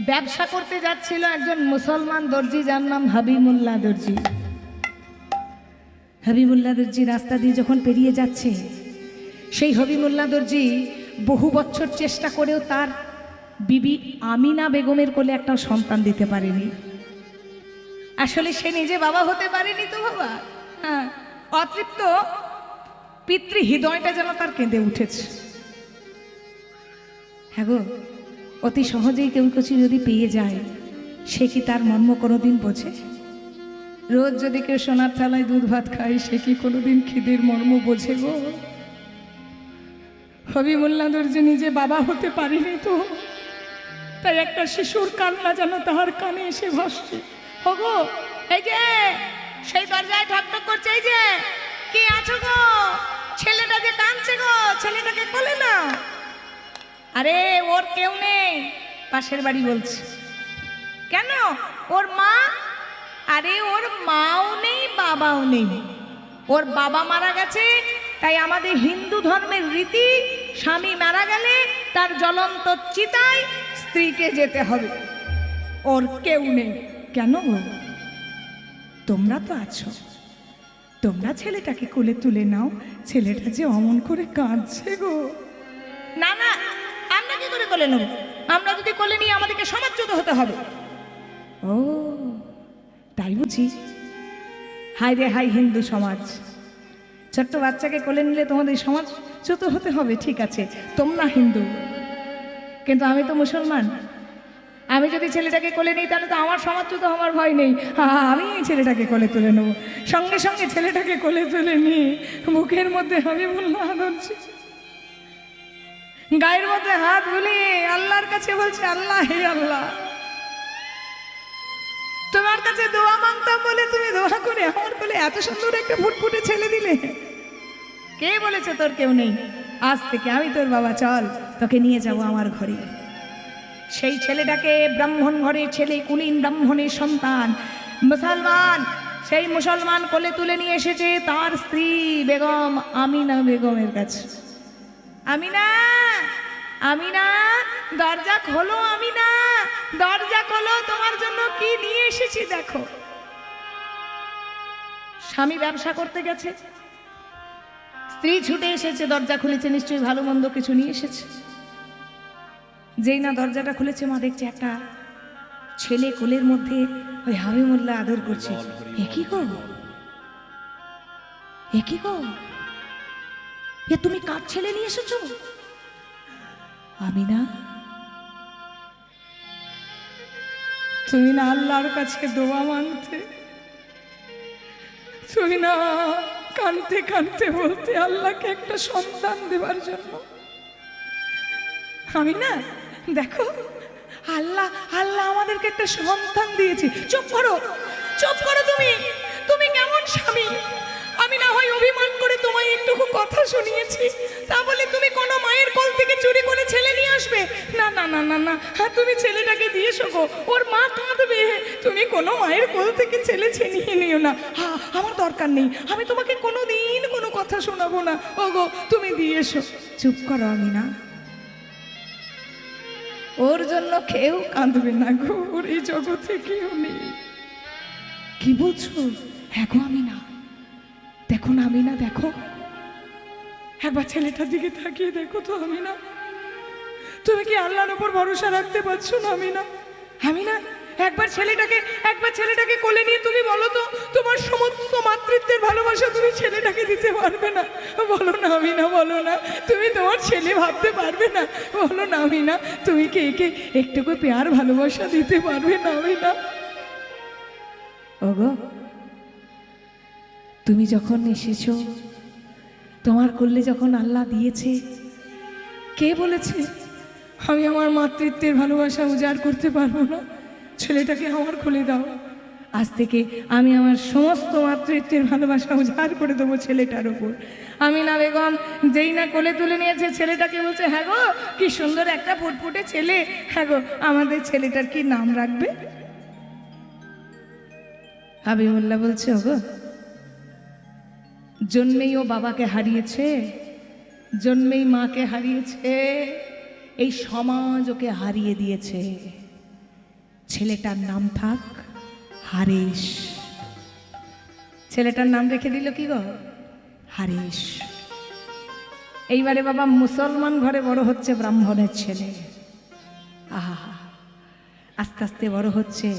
Speaker 1: ব্যবসা করতে যাচ্ছিল একজন মুসলমান দর্জি, যার নাম হাবিবুল্লাহ দর্জি। হাবিবুল্লাহ দর্জি রাস্তা দিয়ে যখন পেরিয়ে যাচ্ছে, সেই হাবিবুল্লাহ দর্জি বহু বছর চেষ্টা করেও তার বিবি আমিনা বেগমের কোলে একটা সন্তান দিতে পারেনি। আসলে সে নিজে বাবা হতে পারেনি তো বাবা, হ্যাঁ, অতৃপ্ত পিতৃ হৃদয়টা যেন তার কেঁদে উঠেছে। হ্যাঁ গো, অতি সহজেই কেউ কিছু যদি পেয়ে যায়, সে কি তার মর্ম কোনোদিন বোঝে? রোজ যদি কেউ সোনার থালায় দুধ ভাত খায়, সে কি কোনোদিন খিদের মর্ম বোঝে গো? হাবিবুল্লাহ দর্জি নিজে বাবা হতে পারেনি তো, তাই একটা শিশুর কান্না যেন তাহার কানে এসে ভাসছে। হগো, এই যে সেই দরজায় ঠকঠক করছে, এই যে কি আছো গো? ছেলেটা যে কাঁদছে গো, ছেলেটাকে কোলে না। আরে ওর কেউ নেই, পাশের বাড়ি বলছে। কেন? ওর মা? আরে ওর মাও নেই, বাবাও নেই, ওর বাবা মারা গেছে। তাই আমাদের হিন্দু ধর্মের রীতি, স্বামী মারা গেলে তার জ্বলন্ত চিতায় স্ত্রীকে যেতে হবে। ওর কেউ নেই। কেন গো? তোমরা তো আছো, তোমরা ছেলেটাকে কোলে তুলে নাও। ছেলেটা যে অমন করে কাঁদছে গো। না না, আমরা কি করে কোলে নেব? আমরা যদি কোলে নিয়ে আমাদেরকে সমাজচ্যুত হতে হবে। ও তাই বুঝি? হাই রে হাই হিন্দু সমাজ, ছোট্ট বাচ্চাকে কোলে নিলে তোমাদের সমাজচ্যুত হতে হবে। ঠিক আছে, তোমরা হিন্দু, কিন্তু আমি তো মুসলমান। আমি যদি ছেলেটাকে কোলে নিই, তাহলে তো আমার সমাজচ্যুত হওয়ার ভয় নেই। আমি এই ছেলেটাকে কোলে তুলে নেব। সঙ্গে সঙ্গে ছেলেটাকে কোলে তুলে নিয়ে বুকের মধ্যে হাবিবুল্লাহ ধরছি, গায়ের মধ্যে হাত বুলিয়ে আল্লাহর কাছে বলছে, আল্লাহ হে আল্লাহ, তোমার কাছে দোয়া মাংতাম বলে তুমি দোয়া করে আমার কোলে এত সুন্দর একটা ফুটফুটে ছেলে দিলে। কে বলেছে তোর কেউ নেই? আজ থেকে আমি তোর বাবা, চল তোকে নিয়ে যাব আমার ঘরে। সেই ছেলেটাকে ব্রাহ্মণ ঘরের ছেলে, কুলীন ব্রাহ্মণের সন্তান, মুসলমান, সেই মুসলমান কোলে তুলে নিয়ে এসেছে তার স্ত্রী বেগম আমিনা বেগমের কাছে। আমিনা, আমিনা, দরজা খোলো, আমিনা দরজা খোলো, তোমার জন্য কি নিয়ে এসেছি দেখো। স্বামী ব্যবসা করতে গেছে, স্ত্রী ছুটে এসেছে, দরজা খুলেছে, নিশ্চয়ই ভালো মন্দ কিছু নিয়ে এসেছে। যেই না দরজাটা খুলেছে, মা দেখছে একটা ছেলে কোলের মধ্যে ওই হাবিবুল্লাহ আদর করছে। এ কি গো, এ কি গো, এ তুমি কার ছেলে নিয়ে এসেছো? আমিনা, তুমি না আল্লাহর কাছে দোয়া মানতে, তুমি না কানতে কানতে বলতে আল্লাহকে একটা সন্তান দেবার জন্য। আমি না দেখো, আল্লাহ আল্লাহ আমাদেরকে একটা সন্তান দিয়েছি। চুপ করো, চুপ করো, তুমি তুমি কেমন স্বামী? আমি না হয় অভিমান করে তোমায় একটুকু কথা শুনিয়েছি, তা বলে তুমি কোনো মায়ের কোল থেকে চুরি করে ছেলে নিয়ে আসবে? না না না না না, হ্যাঁ তুমি ছেলেটাকে দিয়ে শোকো, ওর মা কাঁদবে। তুমি কোনো মায়ের কোল থেকে ছেলে ছিনিয়ে নিও না। হ্যাঁ, আমার দরকার নেই, আমি তোমাকে কোনো দিন কোনো কথা শোনাবো না। ওগো তুমি দিয়ে এসো। চুপ করো আমিনা, ওর জন্য কেউ কাঁদবে না গো, ওর এই জগতে কেউ নেই। কি বলছো? হ্যাঁ গো আমিনা, দেখো না আমিনা, দেখো একবার ছেলেটার দিকে তাকিয়ে দেখো তো আমিনা। তুমি কি আল্লাহর উপর ভরসা রাখতে পারছো না আমিনা? আমিনা, একবার ছেলেটাকে কোলে নিয়ে তুমি বলো তো, তোমার সমস্ত মাতৃত্বের ভালোবাসা তুমি ছেলেটাকে দিতে পারবে না? বলো না আমিনা, বলো না, তুমি তোমার ছেলে ভাবতে পারবে না? বলো না আমিনা, তুমি কি একে একটুকু প্যার ভালোবাসা দিতে পারবে না আমিনা? ওগো, তুমি যখন এসেছো, তোমার কোলে যখন আল্লাহ দিয়েছে, কে বলেছে আমি আমার মাতৃত্বের ভালোবাসা উজাড় করতে পারবো না? ছেলেটাকে আমার কোলে দাও, আজ থেকে আমি আমার সমস্ত মাতৃত্বের ভালোবাসা উজাড় করে দেবো ছেলেটার ওপর। আমিনা বেগম যেই না কোলে তুলে নিয়েছে, ছেলেটাকে বলছে, হ্যাঁ গো কি সুন্দর একটা ফুটফুটে ছেলে, হ্যাঁ গো আমাদের ছেলেটার কি নাম রাখবে? হাবিবুল্লাহ বলছে, ওগো জন্মেই ও বাবাকে হারিয়েছে, জন্মেই মাকে হারিয়েছে, এই সমাজ ওকে হারিয়ে দিয়েছে। ছেলেটার নাম থাক হারিস। ছেলেটার নাম রেখে দিল কি গো? হারিস। এইবারে বাবা মুসলমান ঘরে বড় হচ্ছে ব্রাহ্মণের ছেলে। আহা, আস্তে আস্তে বড় হচ্ছে।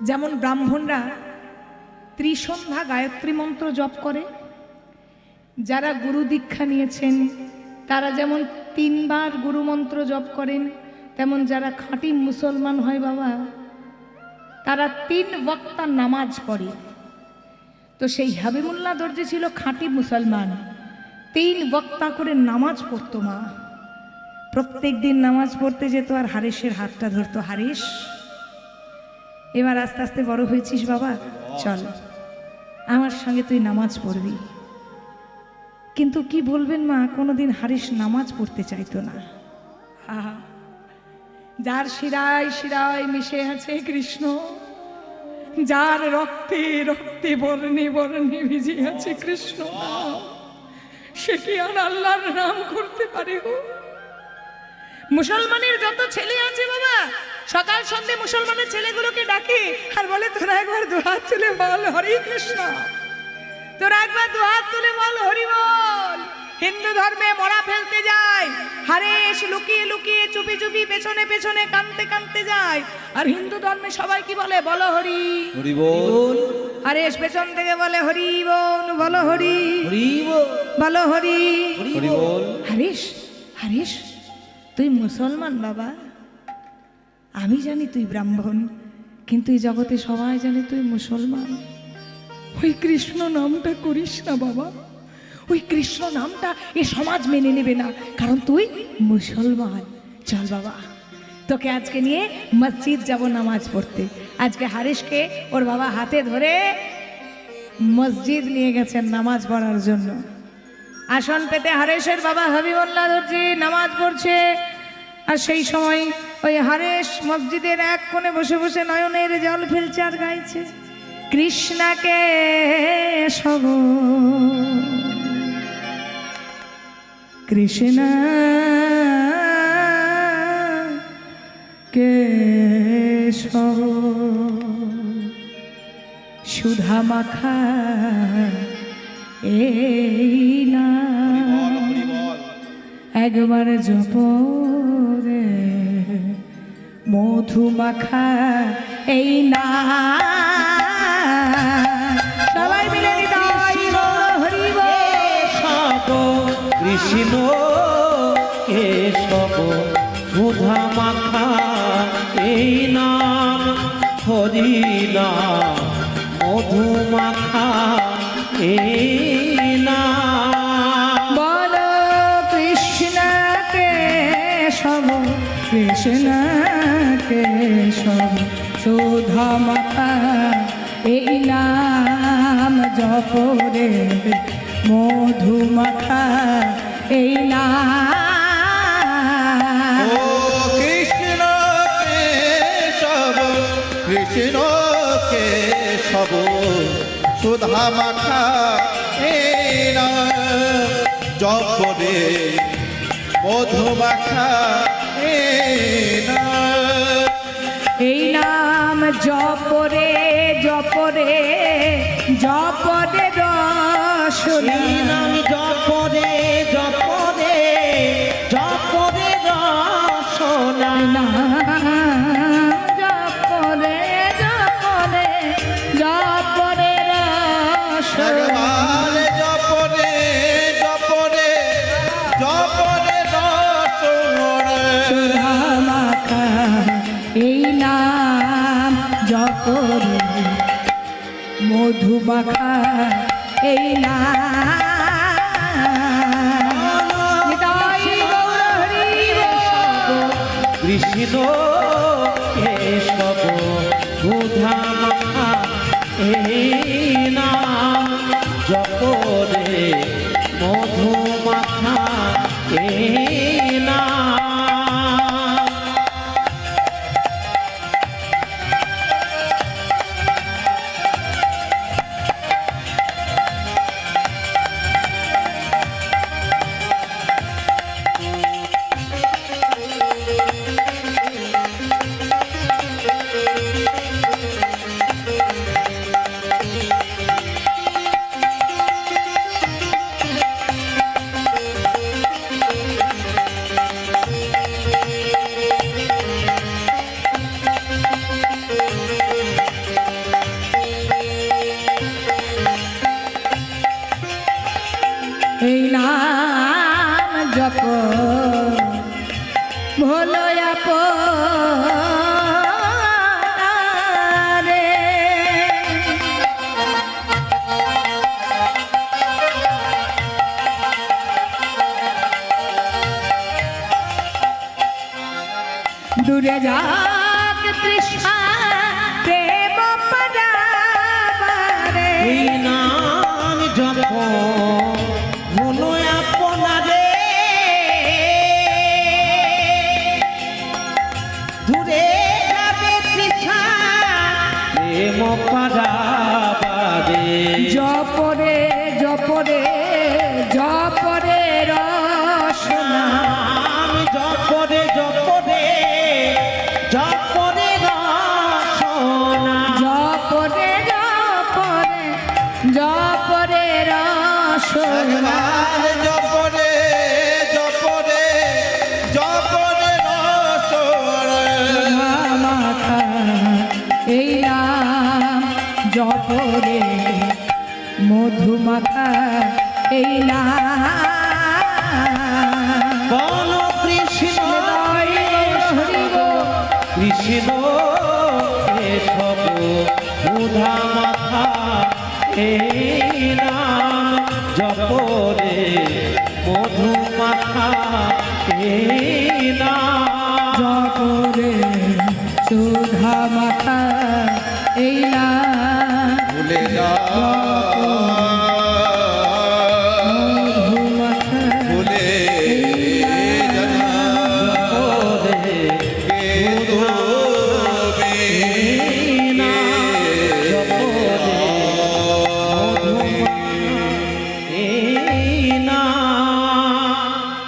Speaker 1: যেমন ব্রাহ্মণরা ত্রিসন্ধ্যা গায়ত্রী মন্ত্র জপ করে, যারা গুরু দীক্ষা নিয়েছেন তারা যেমন 3 বার গুরু মন্ত্র জপ করেন, তেমন যারা খাঁটি মুসলমান হয় বাবা, তারা 3 ওয়াক্ত নামাজ পড়ে। তো সেই হাবিবুল্লাহ দর্জি ছিল খাঁটি মুসলমান, 3 ওয়াক্ত করে নামাজ পড়তো মা। প্রত্যেক দিন নামাজ পড়তে যেত আর হারিসের হাতটা ধরতো। হারিস, এবার আস্তে আস্তে বড় হয়েছিস বাবা, চল আমার সঙ্গে তুই নামাজ পড়বি। কিন্তু কি বলবেন মা, কোনোদিন হারিস নামাজ পড়তে চাইতো না। আহা, যার শিরায় শিরায় মিশে আছে কৃষ্ণ, যার রক্তে রক্তে বর্ণে বর্ণে ভিজে আছে কৃষ্ণ নাম, সে কি আর আল্লাহর নাম করতে পারে গো? মুসলমানের যত ছেলে আছে বাবা, সকাল সন্ধ্যে মুসলমানের ছেলেগুলোকে ডাকে আর বলে, তোরা একবার দুহাত তুলে বল হরে কৃষ্ণ, তোরা একবার দুহাত তুলে বল হরি বল। হিন্দু ধর্মে মরা ফেলতে যায়, হারেশ লুকিয়ে লুকিয়ে চুপি চুপি পেছনে পেছনে কাঁদতে কাঁদতে যায়। আর হিন্দু ধর্মে সবাই কি বলে? বলো হরি
Speaker 2: হরি বল।
Speaker 1: হারেশ পেছন থেকে বলে হরি বল, বলো হরি বলো হরি
Speaker 2: হরি বল।
Speaker 1: হারেশ, হারেশ তুই মুসলমান বাবা, আমি জানি তুই ব্রাহ্মণ, কিন্তু এই জগতে সবাই জানে তুই মুসলমান। ওই কৃষ্ণ নামটা করিস না বাবা, ওই কৃষ্ণ নামটা এ সমাজ মেনে নেবে না, কারণ তুই মুসলমান। চল বাবা, তোকে আজকে নিয়ে মসজিদ যাব নামাজ পড়তে। আজকে হারিসকে ওর বাবা হাতে ধরে মসজিদ নিয়ে গেছেন নামাজ পড়ার জন্য। আসন পেতে হারিসের বাবা হাবিবুল্লাহ দর্জি নামাজ পড়ছে। আর সেই সময় ওই হারেশ মসজিদের এক কোণে বসে বসে নয়নের জল ফেলছে আর গাইছে কৃষ্ণাকে সব কৃষ্ণ কেশব সুধা মাখা এই না একবার জপ রে মধু মাখা এই না সবাই মিলে নিতাই গৌর হরি বল।
Speaker 3: সব কৃষ্ণ কেশব সুধা মাখা এই নাম হরি নাম মধু মাখা এই নাম।
Speaker 1: বলো কৃষ্ণ কেশব কৃষ্ণ কেশব সুধা মাখা এই নাম জপ রে মধু মাখা এই নাম।
Speaker 2: ও কৃষ্ণ কেশব কৃষ্ণ কেশব সুধা মাখা এই নাম জপ রে মধু মাখা এই নাম।
Speaker 1: এই নাম জপরে জপরে জপরে রসনা
Speaker 3: এই নাম জপরে জপরে জপরে রসনা।
Speaker 1: জপরে জপরে জপরে রসনা
Speaker 2: একবার জপরে জপরে জপরে রসনা।
Speaker 1: সুধা মাখা এই নাম জপরে মধু মাখা এই নাম। নিতাই গৌর হরি বল।
Speaker 3: কৃষ্ণ কেশব সুধা মাখা এই নাম জপরে মধু মাখা এই নাম।
Speaker 1: এই নাম জপ ভোলো রে দূরে যাক তৃষ্ণা প্রেম পরাবারে
Speaker 3: এই নাম জপ মনো আপনারে দূরে যাবে তৃষা প্রেম পারাবারে।
Speaker 1: জপরে জপরে জপরে রসনা
Speaker 3: নাম জপরে জপরে জপরে রসনা।
Speaker 1: জপরে জপরে জপরে রসনা
Speaker 2: একবার জপরে জপরে জপরে রসনা।
Speaker 1: মাখা এই নাম জপরে মধু মাখা এই নাম।
Speaker 3: বল কৃষ্ণ
Speaker 1: হরি বল।
Speaker 3: কৃষ্ণ কেশব সুধা মাখা এই নাম জপরে মধু মাখা এই নাম।
Speaker 1: জপরে সুধা মাখা এই নাম
Speaker 2: ভুলে যা
Speaker 1: মধু মাখা
Speaker 2: ভুলে যা
Speaker 3: জপরে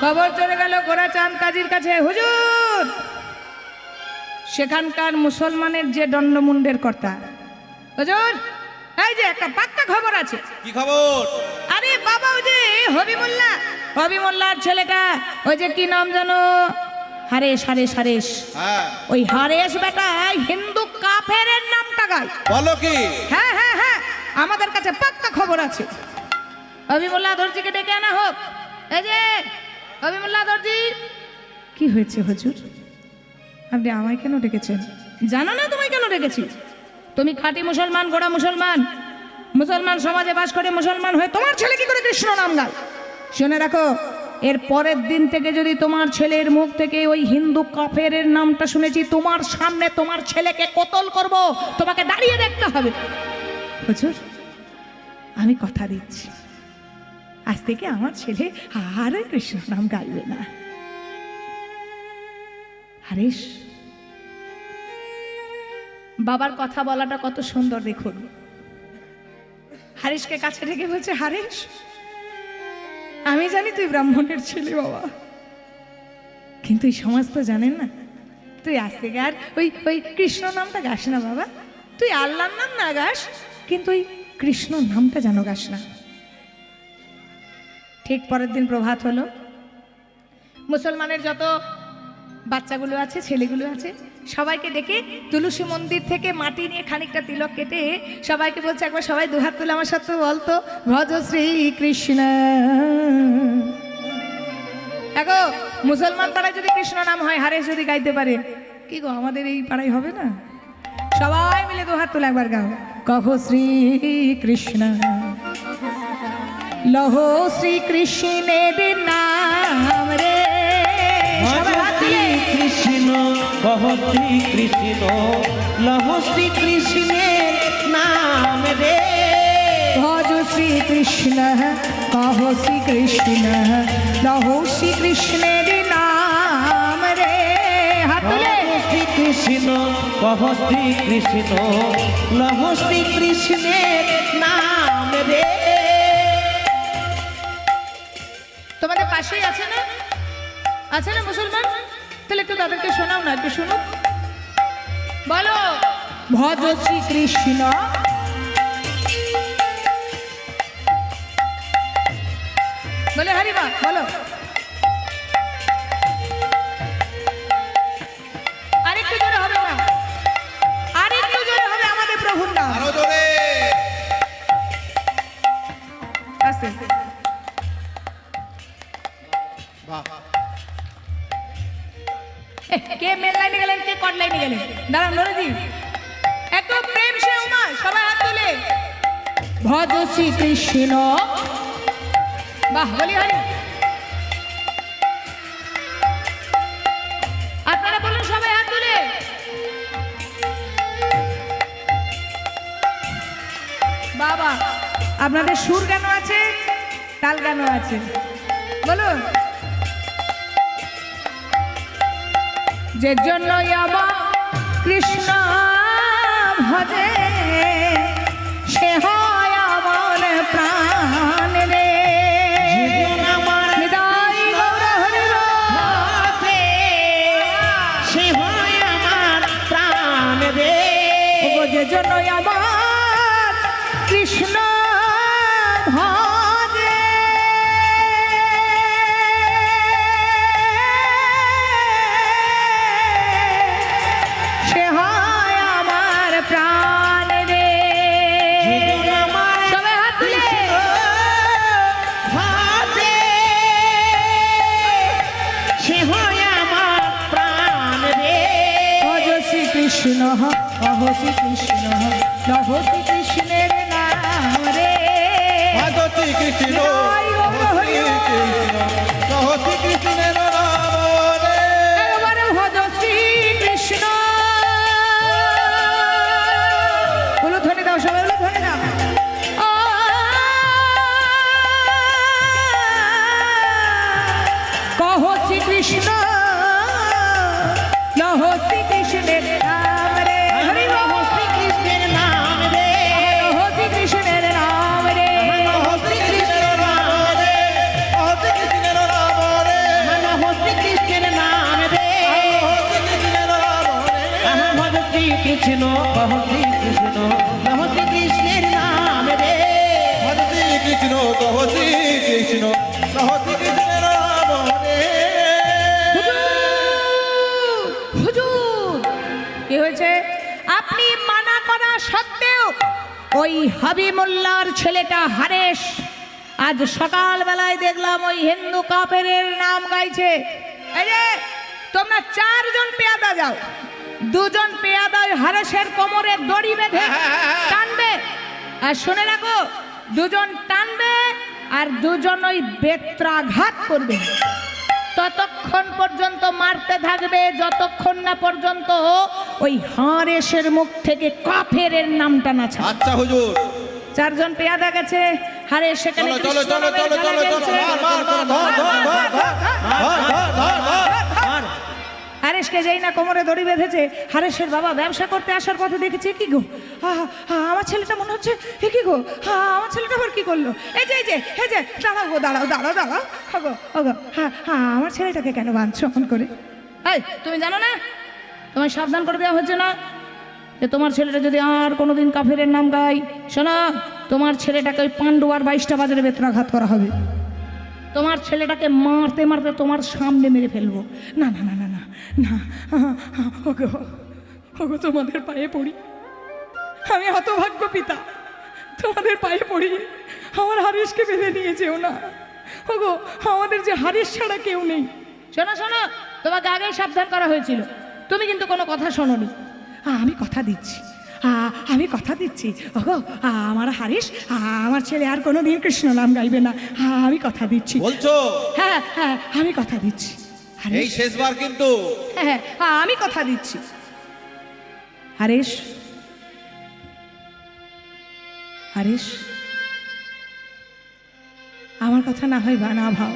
Speaker 1: খবর চলে গেল গোরাচাঁদ কাজীর কাছে, হুজুর সেখানকার মুসলমানের যে দণ্ডমুণ্ডের কর্তা, হুজুর এই যে একটা পাক্কা খবর আছে।
Speaker 2: কি খবর?
Speaker 1: আরে বাবা ওই যে হবিমুল্লার ছেলেটা, ওই যে কি নাম জানো, হারেশ হারেশ হারেশ,
Speaker 2: হ্যাঁ
Speaker 1: ওই হারেশ বেটা হিন্দু কাফেরের নামটা গায়।
Speaker 2: বলো কি?
Speaker 1: হ্যাঁ হ্যাঁ হ্যাঁ, আমাদের কাছে পাক্কা খবর আছে। হবিমুল্লাহ দর্জিকে ডেকে আনা হোক। এই যে হবিমুল্লাহ দর্জি। কি হয়েছে হুজুর, আপনি আমায় কেন ডেকেছেন? জানো না তোমায় কেন ডেকেছি? তুমি খাঁটি মুসলমান, গোড়া মুসলমান, মুসলমান সমাজে বাস করে মুসলমান হয়ে তোমার ছেলে কি করে কৃষ্ণ নাম গায়? শুনে রাখো, এর পরের দিন থেকে যদি তোমার ছেলের মুখ থেকে ওই হিন্দু কাফেরের নামটা শুনেছি, তোমার সামনে তোমার ছেলেকে কতল করব, তোমাকে দাঁড়িয়ে দেখতে হবে। হুজুর আমি কথা দিচ্ছি, আজ থেকে আমার ছেলে আর কৃষ্ণ নাম গাইবে না। হারেশ, বাবার কথা বলাটা কত সুন্দর দেখুন। হারেশকে কাছে ডেকে বলছে, হারেশ আমি জানি তুই ব্রাহ্মণের ছেলে বাবা, কিন্তু এই সমাজ তো জানেন না, তুই আজ থেকে আর ওই ওই কৃষ্ণ নামটা গাস না বাবা। তুই আল্লাহর নাম না গাস, কিন্তু ওই কৃষ্ণ নামটা যেন গাস না। ঠিক পরের দিন প্রভাত হলো, মুসলমানের যত বাচ্চাগুলো আছে, ছেলেগুলো আছে, সবাইকে ডেকে তুলসী মন্দির থেকে মাটি নিয়ে খানিকটা তিলক কেটে সবাইকে বলছে, একবার সবাই দুহাত তুলে আমার সাথে বলতো, ভজ শ্রীকৃষ্ণ। দেখো মুসলমান পাড়ায় যদি কৃষ্ণ নাম হয়, হারেশ যদি গাইতে পারে, কি গো আমাদের এই পাড়ায় হবে না? সবাই মিলে দুহাত তুলে একবার গাও, কহ শ্রীকৃষ্ণ লহ শ্রীকৃষ্ণের নাম রে।
Speaker 3: কৃষ্ণ কহ শ্রীকৃষ্ণ লহ শ্রীকৃষ্ণের নাম রে।
Speaker 1: ভজ শ্রীকৃষ্ণ কহ শ্রীকৃষ্ণ লহ শ্রীকৃষ্ণের নাম রে। হাত তুলে
Speaker 3: শ্রীকৃষ্ণ কহ শ্রীকৃষ্ণ লহ শ্রীকৃষ্ণের নাম রে।
Speaker 1: তোমাদের পাশেই আছে না, আছে না মুসলমান? তাহলে একটু তাদেরকে শোনাও না, একটু শুনুক। বলো, ভজ শ্রীকৃষ্ণ বলে হরিবা, বলো আরেকটু জোরে হবে না, আরেকটু জোরে হবে আমাদের প্রভুর নাম।
Speaker 2: আরো জোরে।
Speaker 1: আস্তে আস্তে।
Speaker 2: বাহ,
Speaker 1: কে মেল লাইনে গেলেন, কে কট লাইনে গেলেন? দাঁড়ান নরজি, একটু প্রেম সে উমা, সবাই হাত তুলে ভজ শ্রীকৃষ্ণ। বাহ, বলি হরি। আপনারা বলুন সবাই হাত তুলে। বাবা, আপনাদের সুর গান আছে, তাল গান আছে, বলুন। যে জন্য আমার কৃষ্ণ ভজে, সে হয় আমার প্রাণ রে। হৃদয় গৌর হরি
Speaker 3: ভজে, সে হয় আমার প্রাণ রে।
Speaker 1: ও যে জন্য আমার কৃষ্ণ ভজে, সে হয় আমার প্রাণ রে। সবাই হাত তুলে
Speaker 3: ভজে, সে হয় আমার প্রাণ রে।
Speaker 1: ভজ শ্রীকৃষ্ণ কহ শ্রীকৃষ্ণ লহ শ্রীকৃষ্ণের নাম রে।
Speaker 2: ভজ শ্রীকৃষ্ণ, কহ শ্রীকৃষ্ণ, কহ শ্রীকৃষ্ণের নাম রে।
Speaker 1: একবার ভজ শ্রীকৃষ্ণ। বলো ধ্বনি দাও, সবাই বলো ধ্বনি দাও। কহ শ্রীকৃষ্ণ লহ শ্রীকৃষ্ণের নাম রে। হরি বল।
Speaker 3: শ্রীকৃষ্ণের নাম রে।
Speaker 1: লহ শ্রীকৃষ্ণের নাম রে।
Speaker 2: কহ শ্রীকৃষ্ণের নাম রে, কহ শ্রীকৃষ্ণের নাম রে।
Speaker 3: কৃষ্ণ কহ শ্রী কৃষ্ণ কহ শ্রী কৃষ্ণের নাম রে
Speaker 2: হরে শ্রী কৃষ্ণ কহ শ্রী কৃষ্ণ কহ শ্রী কৃষ্ণের নাম রে
Speaker 1: হুজুর কি হয়েছে? আপনি মানা করা সত্ত্বেও ওই হাবিবুল্লাহর ছেলেটা হারেশ আজ সকালবেলায় দেখলাম ওই হিন্দু কাফেরের নাম গাইছে। এই যে তোমরা 4 জন পেয়াদা যাও, 2 জন পেয়াদা ওই হারেশের কোমরে দড়ি বেঁধে টানবে, আর শুনে রাখো 2 জন টানবে আর 2 জন ওই বেত্রাঘাত করবে। ততক্ষণ পর্যন্ত মারতে থাকবে যতক্ষণ না পর্যন্ত ওই হারেশের মুখ থেকে কাফেরের নামটা না ছাড়ে।
Speaker 2: আচ্ছা হুজুর
Speaker 1: 4 জন পেয়াদা গেছে, হারেশ সেখানে
Speaker 2: চলো চলো চলো চলো চলো চলো মার মার মার ধর ধর ধর ধর ধর ধর
Speaker 1: হারেশকে যেই না কোমরে দড়ি বেঁধেছে, হারেশের বাবা ব্যবসা করতে আসার পথে দেখেছে কি গো, আমার ছেলেটা মনে হচ্ছে এ কি গো, আমার ছেলেটা আবার কি করলো, এই যে দাঁড়াও গো, দাঁড়াও দাঁড়াও দাঁড়াও, ওগো ওগো আমার ছেলেটাকে কেন বাঁধছো অন করে? এই তুমি জানো না, তোমায় সাবধান করে দেওয়া হচ্ছে না যে তোমার ছেলেটা যদি আর কোনোদিন কাফেরের নাম গায়, শোনো তোমার ছেলেটাকে ওই পাণ্ডু আর 22টা বাজারে বেত্রাঘাত করা হবে। তোমার ছেলেটাকে মারতে মারতে তোমার সামনে মেরে ফেলবো। না না না না না না, ওগো ওগো তোমাদের পায়ে পড়ি, আমি হতভাগ্য পিতা, তোমাদের পায়ে পড়ি, আমার হারিসকে বেঁধে নিয়ে যেও না। ওগো আমাদের যে হারিস ছাড়া কেউ নেই। শোনো শোনো, তোমাকে আগেই সাবধান করা হয়েছিল, তুমি কিন্তু কোনো কথা শোনোনি। আমি কথা দিচ্ছি, আমি কথা দিচ্ছি ওগো, আমার হারিস, আমার ছেলে আর কোনোদিন কৃষ্ণ নাম গাইবে না, আমি কথা দিচ্ছি।
Speaker 2: বলছো?
Speaker 1: হ্যাঁ হ্যাঁ আমি কথা দিচ্ছি।
Speaker 2: এই শেষবার কিন্তু।
Speaker 1: হ্যাঁ আমি কথা দিচ্ছি। হারেশ হারেশ, আমার কথা না হয় বা না ভাব,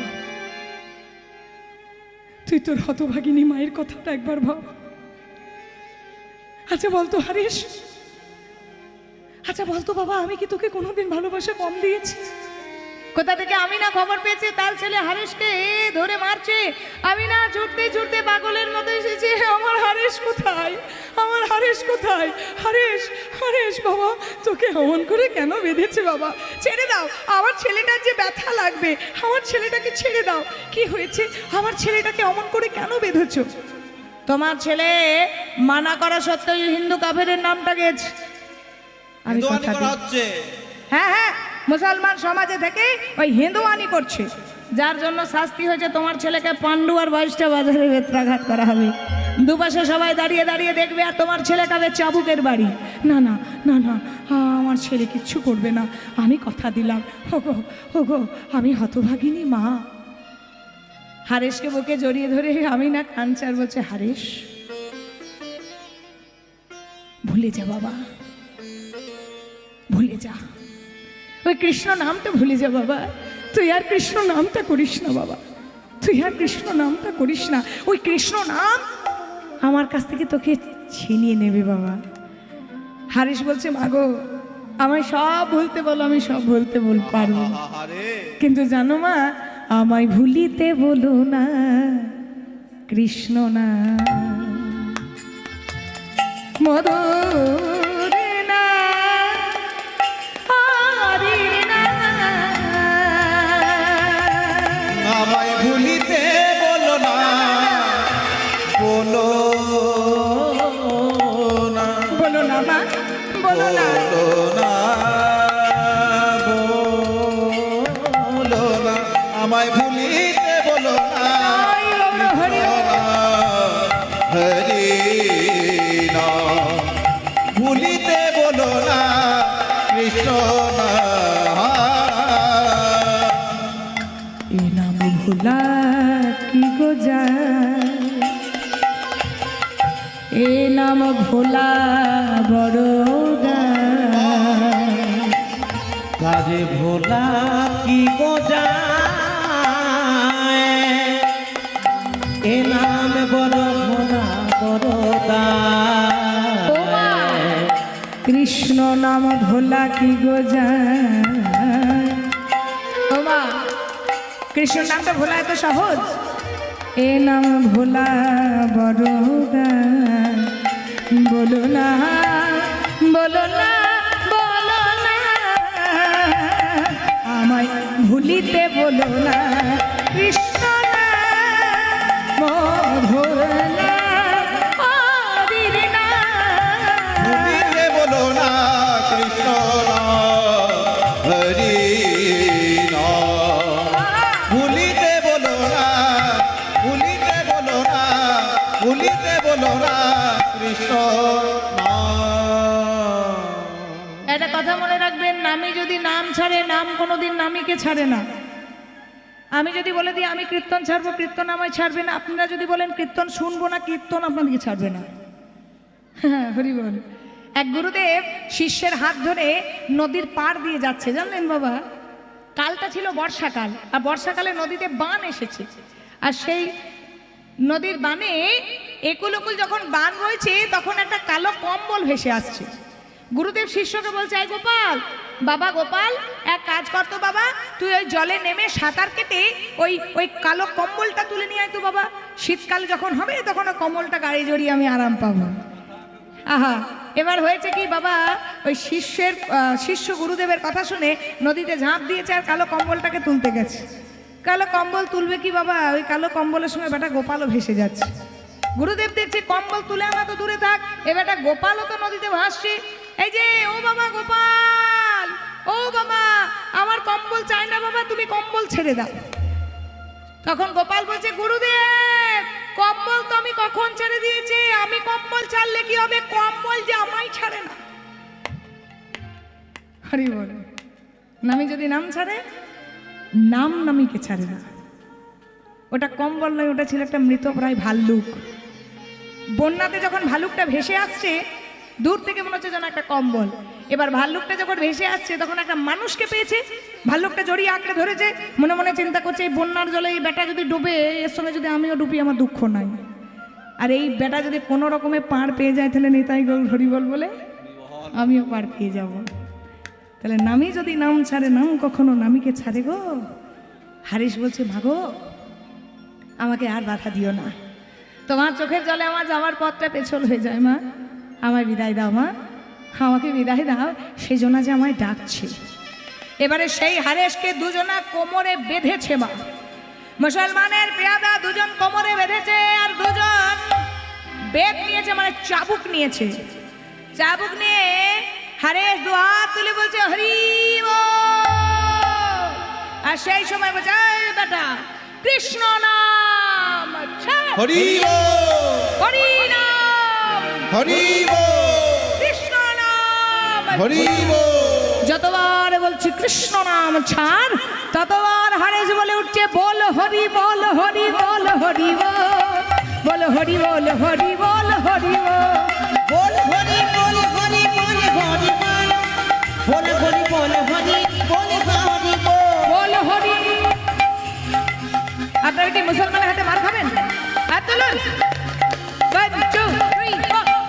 Speaker 1: তুই তোর হতভাগিনী মায়ের কথাটা একবার ভাব। আচ্ছা বলতো হারেশ, আচ্ছা বলতো বাবা, আমি কি তোকে কোনোদিন ভালোবাসা কম দিয়েছি? কোথা থেকে আমি না খবর পেয়েছি তার ছেলে হারেশকে ধরে মারছে, আমি না ছুটতে ছুটতে পাগলের মতো এসেছি, আমার হারেশ কোথায়, আমার হারেশ কোথায়? হারেশ হারেশ বাবা, তোকে অমন করে কেন বেঁধেছে বাবা? ছেড়ে দাও, আমার ছেলেটার যে ব্যথা লাগবে, আমার ছেলেটাকে ছেড়ে দাও। কি হয়েছে? আমার ছেলেটাকে অমন করে কেন বেঁধেছো? তোমার ছেলে মানা করা সত্ত্বেও হিন্দু কাফেরের নামটা গেছে। আমি
Speaker 2: হিন্দুয়ানি
Speaker 1: কথা
Speaker 2: করা
Speaker 1: দিই।
Speaker 2: হচ্ছে।
Speaker 1: হ্যাঁ হ্যাঁ, মুসলমান সমাজে থেকে ওই হিন্দুয়ানি করছে, যার জন্য শাস্তি হয়েছে তোমার ছেলেকে পাণ্ডু আর 22টা বাজারে বেত্রাঘাত করা হবে। দুপাশে সবাই দাঁড়িয়ে দাঁড়িয়ে দেখবে আর তোমার ছেলে খাবে চাবুকের বাড়ি। না না না না, আমার ছেলে কিচ্ছু করবে না, আমি কথা দিলাম। ওগো ওগো, আমি হতভাগিনী মা। হারেশকে বুকে জড়িয়ে ধরে আমি না কাঞ্চার বলছে, হারেশ ভুলে যা বাবা, ভুলে যা, ওই কৃষ্ণ নামটা ভুলে যা বাবা, তুই আর কৃষ্ণ নামটা করিস না বাবা, তুই আর কৃষ্ণ নামটা করিস না। ওই কৃষ্ণ নাম আমার কাছ থেকে তোকে ছিনিয়ে নেবে বাবা। হারিস বলছে, মাগো আমায় সব ভুলতে বলো, আমি সব ভুলতে পারবো,
Speaker 2: আহারে
Speaker 1: কিন্তু জানো মা, আমায় ভুলিতে বলো না কৃষ্ণ না মধুর না হরি না।
Speaker 2: আমায় ভুলিতে বলো না, বলো না,
Speaker 1: বলো না মা, বলো না,
Speaker 2: বলো না, বলো না, আমায় ভুলিতে বলো না,
Speaker 1: হরি
Speaker 2: হরি না, ভুলিতে বলো না কৃষ্ণ না।
Speaker 1: এ নাম ভোলা কি গো যায়, এ নাম ভোলা বড় দায়।
Speaker 3: কাজে ভোলা কি গোজায়, এ নাম বড় ভোলা বড়
Speaker 1: ও মা, কৃষ্ণ নাম ভোলা কি গো যায়। ও মা, কৃষ্ণ নামটা ভোলা এত সহজ? এ নাম ভোলা বড় দায়, বলো না বলো না বলো না আমায় ভুলিতে বলো না কৃষ্ণ না মধুর না হরির না
Speaker 2: ভুলিতে বলো না কৃষ্ণ নাম হরি নাম ভুলিতে বলো না ভুলিতে বলো না ভুলিতে বলো না কৃষ্ণ নাম
Speaker 1: একটা কথা মনে রাখবেন, নামি যদি নাম ছাড়ে নাম কোনোদিন নামিকে ছাড়ে না। আমি যদি বলে দিই আমি কীর্তন ছাড়বো, কীর্তন আমায় ছাড়বে না। আপনারা যদি বলেন কীর্তন শুনবো না, কীর্তন আপনাদেরকে ছাড়বে না। হ্যাঁ, হরি বল। এক গুরুদেব শিষ্যের হাত ধরে নদীর পাড় দিয়ে যাচ্ছে, জানলেন বাবা? কালটা ছিল বর্ষাকাল, আর বর্ষাকালে নদীতে বান এসেছে, আর সেই নদীর বানে একুল ওকুল যখন বান রয়েছে তখন একটা কালো কম্বল ভেসে আসছে। গুরুদেব শিষ্যকে বলছে, এই গোপাল, বাবা গোপাল, এক কাজ কর তো বাবা, তুই ওই জলে নেমে সাঁতার কেটে ওই কালো কম্বলটা তুলে নিয়ে আয় তো বাবা। শীতকাল যখন হবে তখন ওই কম্বলটা গাড়ি জড়িয়ে আমি আরাম পাবো। আহা, এবার হয়েছে কি বাবা, ওই শিষ্য গুরুদেবের কথা শুনে নদীতে ঝাঁপ দিয়েছে আর কালো কম্বলটাকে তুলতে গেছে। কালো কম্বল তুলবে কি বাবা, ওই কালো কম্বলের সঙ্গে বেটা গোপালও ভেসে যাচ্ছে। গুরুদেব দেখছে কম্বল তুলে আনা তো দূরে থাক, এ বেটা গোপালও তো নদীতে ভাসছে। এই যে ও বাবা গোপাল, ও বাবা, আমার কম্বল চাই না বাবা, তুমি কম্বল ছেড়ে দাও। তখন গোপাল বলছে, গুরুদেব, কম্বল তো আমি কখন ছেড়ে দিয়েছি, আমি কম্বল ছাড়লে কি হবে, কম্বল যে আমায় ছাড়ে না। হরি বল। নামি যদি নাম ছাড়ে, নাম নামিকে ছাড়ে না। ওটা কম্বল নয়, ওটা ছিল একটা মৃতপ্রায় ভাল্লুক। বন্যাতে যখন ভাল্লুকটা ভেসে আসছে, দূর থেকে মনে হচ্ছে যেন একটা কম্বল। এবার ভাল্লুকটা যখন ভেসে আসছে তখন একটা মানুষকে পেয়েছে, ভাল্লুকটা জড়িয়ে আঁকড়ে ধরেছে, মনে মনে চিন্তা করছে এই বন্যার জলে এই বেটা যদি ডুবে, এর সঙ্গে যদি আমিও ডুবি আমার দুঃখ নাই, আর এই বেটা যদি কোনো রকমে পার পেয়ে যায় তাহলে নিতাই গৌর হরি বল বলে আমিও পার পেয়ে যাব। তাহলে নামি যদি নাম ছাড়ে, নাম কখনো নামিকে ছাড়ে গো। হারিস বলছে, মাগো আমাকে আর বাধা দিও না, তোমার চোখের জলে আমার যাওয়ার পথটা পেছল হয়ে যায়, মা আমায় বিদায় দাও, মা আমাকে বিদায় দাও, সেই জন্য যে আমায় ডাকছে। এবারে সেই হারেসকে দুজনা কোমরে বেঁধেছে, মা মুসলমানের পেয়াদা দুজন কোমরে বেঁধেছে, আর দুজন বেদ নিয়েছে, মানে চাবুক নিয়েছে। চাবুক নিয়ে হারেস দু হাত তুলে বলছে হরি বল। আর সেই সময় বলছে, এই বেটা কৃষ্ণ নাম ছাড়।
Speaker 2: হরি বল
Speaker 1: হরি নাম,
Speaker 2: হরি বল
Speaker 1: কৃষ্ণ নাম
Speaker 2: হরি বল।
Speaker 1: যতবার বলছি কৃষ্ণ নাম ছাড়, ততবার হারেস বলে উঠছে, বল হরি বল হরি বল হরি বল, বল হরি বল হরি বল হরি
Speaker 3: বল হরি বল হরি বল হরি বল, বল হরি বল হরি বল হরি
Speaker 1: বল হরি। আপনারা কি মুসলমানের হাতে মার খাবেন? হাত তুলুন। 1 2 3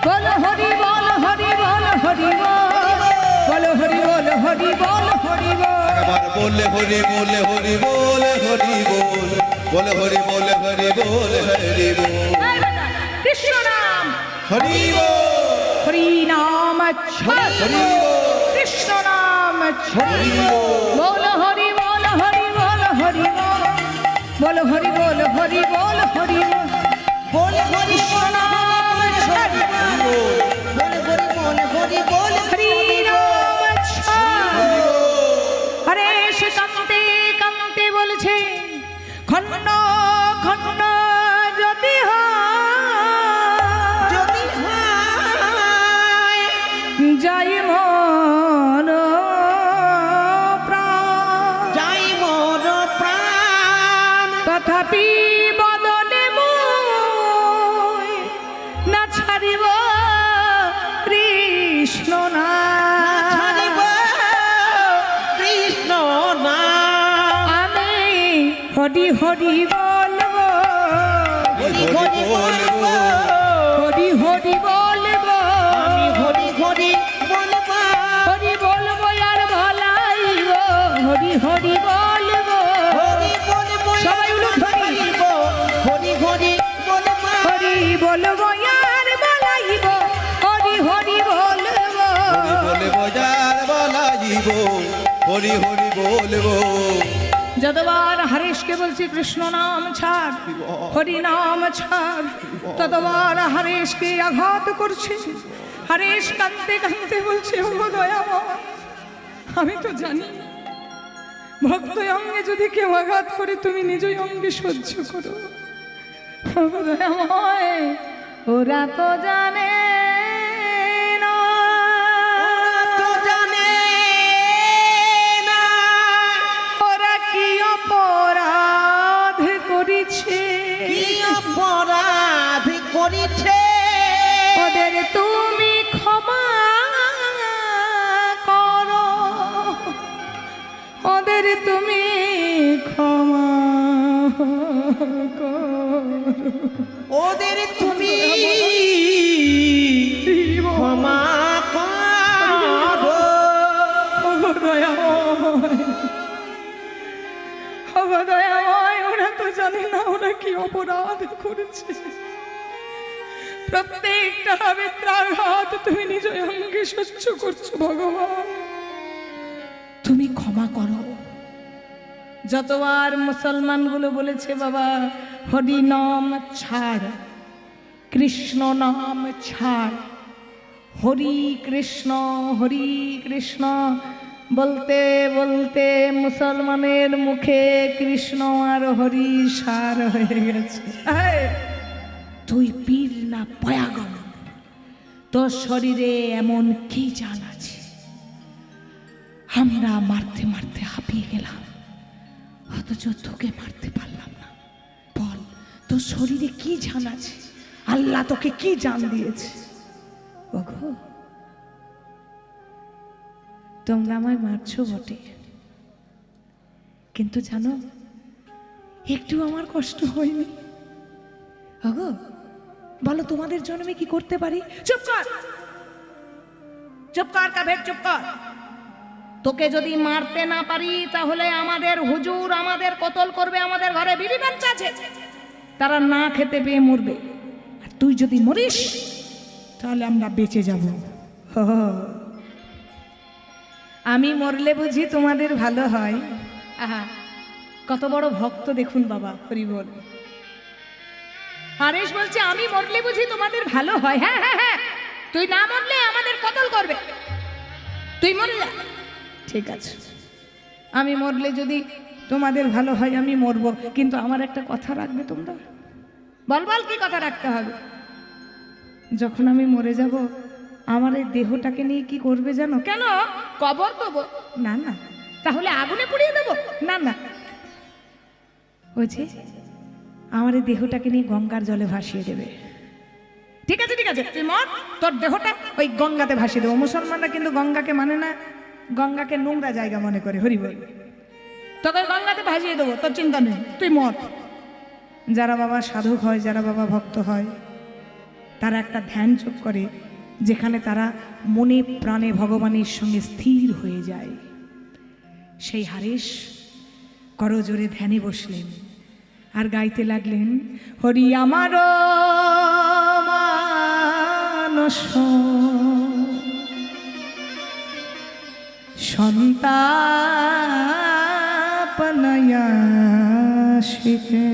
Speaker 1: বল হরি বল হরি বল হরি বল, বল হরি বল হরি বল হরি বল।
Speaker 2: একবার বলে হরি বলে হরি বলে হরি বল, বলে হরি বলে হরি বলে হরি বল।
Speaker 1: এই বেটা, কৃষ্ণ নাম
Speaker 2: হরি বল
Speaker 1: হরি নাম ছাড়,
Speaker 2: হরি বল
Speaker 1: কৃষ্ণ নাম ছাড়।
Speaker 2: হরি বল।
Speaker 1: বল হরি বল হরি বল হরি বল, বল হরি বল হরি বল হরি
Speaker 3: বল হরি
Speaker 1: কৃষ্ণ নাম ছাড়,
Speaker 3: বল হরি বল হরি বল
Speaker 1: হরি নাম ছাড়। হরেশ কান্তে কান্তে বলছে, খন্ড খন্ড যদি হয়,
Speaker 3: যদি হয়
Speaker 1: যাই মন প্রাণ,
Speaker 3: যাই মোর প্রাণ,
Speaker 1: তথাপি বদনে মুই না ছাড়িব কৃষ্ণ নাম।
Speaker 3: ছাড়িব কৃষ্ণ নাম।
Speaker 1: আমি হরি হরি বলব,
Speaker 3: হরি হরি বলবো,
Speaker 1: হরি হরি বলব,
Speaker 3: আমি হরি হরি বলবো,
Speaker 1: হরি বলবো আর ভলাইব, হরি হরি বলব,
Speaker 3: হরি বলবো,
Speaker 1: সবাই উলুধ্বনি।
Speaker 3: হরি হরি বলবো,
Speaker 1: হরি বলবো আর ভলাইব,
Speaker 2: হরি হরি বলবো।
Speaker 1: যতবার হরেশকে বলছি কৃষ্ণ নাম ছাড়, হরি নাম ছাড়, ততবার হরেশকে আঘাত করছে। হরেশ কাঁদতে কাঁদতে বলছে, ও দয়াময়, আমি তো জানি ভক্ত অঙ্গে যদি কেউ আঘাত করে তুমি নিজই অঙ্গে সহ্য করো। ও দয়াময়, ওরা তো জানে না,
Speaker 3: তো জানে না
Speaker 1: ওরা কি অপরাধ করেছে,
Speaker 3: কি অপরাধ করেছে।
Speaker 1: ওদের তুমি ক্ষমা করো, ওদের তুমি ক্ষমা করো,
Speaker 3: ওদের তুমি ক্ষমা করো।
Speaker 1: দয়াময়, ওরা তো জানে না ওরা কি অপরাধ করেছে। প্রত্যেকটা বেত্রাঘাত তুমি নিজ অঙ্গে সহ্য করছো ভগবান, তুমি ক্ষমা করো। যতবার মুসলমানগুলো বলেছে বাবা হরি নাম ছাড়, কৃষ্ণ নাম ছাড়, হরি কৃষ্ণ বলতে বলতে মুসলমানের মুখে কৃষ্ণ আর হরি সার হয়ে গেছে। তুই পীর না পয়াগম, তোর শরীরে এমন কি জান আছে? আমরা মারতে মারতে হাঁপিয়ে গেলাম, অথচ তোকে মারতে পারলাম না। বল, তোর শরীরে কি জান আছে? আল্লাহ তোকে কি জান দিয়েছে? ওগো, তোমরা আমায় মারছো বটে, কিন্তু জানো একটু আমার কষ্ট হয়নি। ওগো, বলো তোমাদের জন্মে কি করতে পারি? চুপ কর, চুপ কর কাবের, চুপ কর। তোকে যদি মারতে না পারি তাহলে আমাদের হুজুর আমাদের কতল করবে। আমাদের ঘরে বিবি বাচ্চা আছে, তারা না খেতে পেয়ে মরবে। আর তুই যদি মরিস তাহলে আমরা বেঁচে যাব। আমি মরলে বুঝি তোমাদের ভালো হয়? আহা, কত বড় ভক্ত দেখুন বাবা, হরি বল। হারেশ বলছে আমি মরলে বুঝি তোমাদের ভালো হয়? হ্যাঁ হ্যাঁ হ্যাঁ, তুই না মরলে আমাদের কতল করবে, তুই মরে যা। ঠিক আছে, আমি মরলে যদি তোমাদের ভালো হয় আমি মরবো, কিন্তু আমার একটা কথা রাখবে তোমরা। বল বল, কি কথা রাখতে হবে? যখন আমি মরে যাব আমার এই দেহটাকে নিয়ে কি করবে জানো? কেন কবর দেবো? না না। তাহলে আগুনে পুড়িয়ে দেবো? না না। ওই যে আমার এই দেহটাকে নিয়ে গঙ্গার জলে ভাসিয়ে দেবে। ঠিক আছে ঠিক আছে, তুই মর, তোর দেহটা ওই গঙ্গাতে ভাসিয়ে দেবো। মুসলমানরা কিন্তু গঙ্গাকে মানে না, গঙ্গাকে নোংরা জায়গা মনে করে। হরি বল, তোকে গঙ্গাতে ভাসিয়ে দেবো, তোর চিন্তা নেই, তুই মর। যারা বাবা সাধক হয়, যারা বাবা ভক্ত হয়, তারা একটা ধ্যান যোগ করে যেখানে তারা মনে প্রাণে ভগবানের সঙ্গে স্থির হয়ে যায়। সেই হারেশ করজোরে ধ্যানে বসলেন আর গাইতে লাগলেন, হরি আমার মানস সন্তাপনয়াশিতে,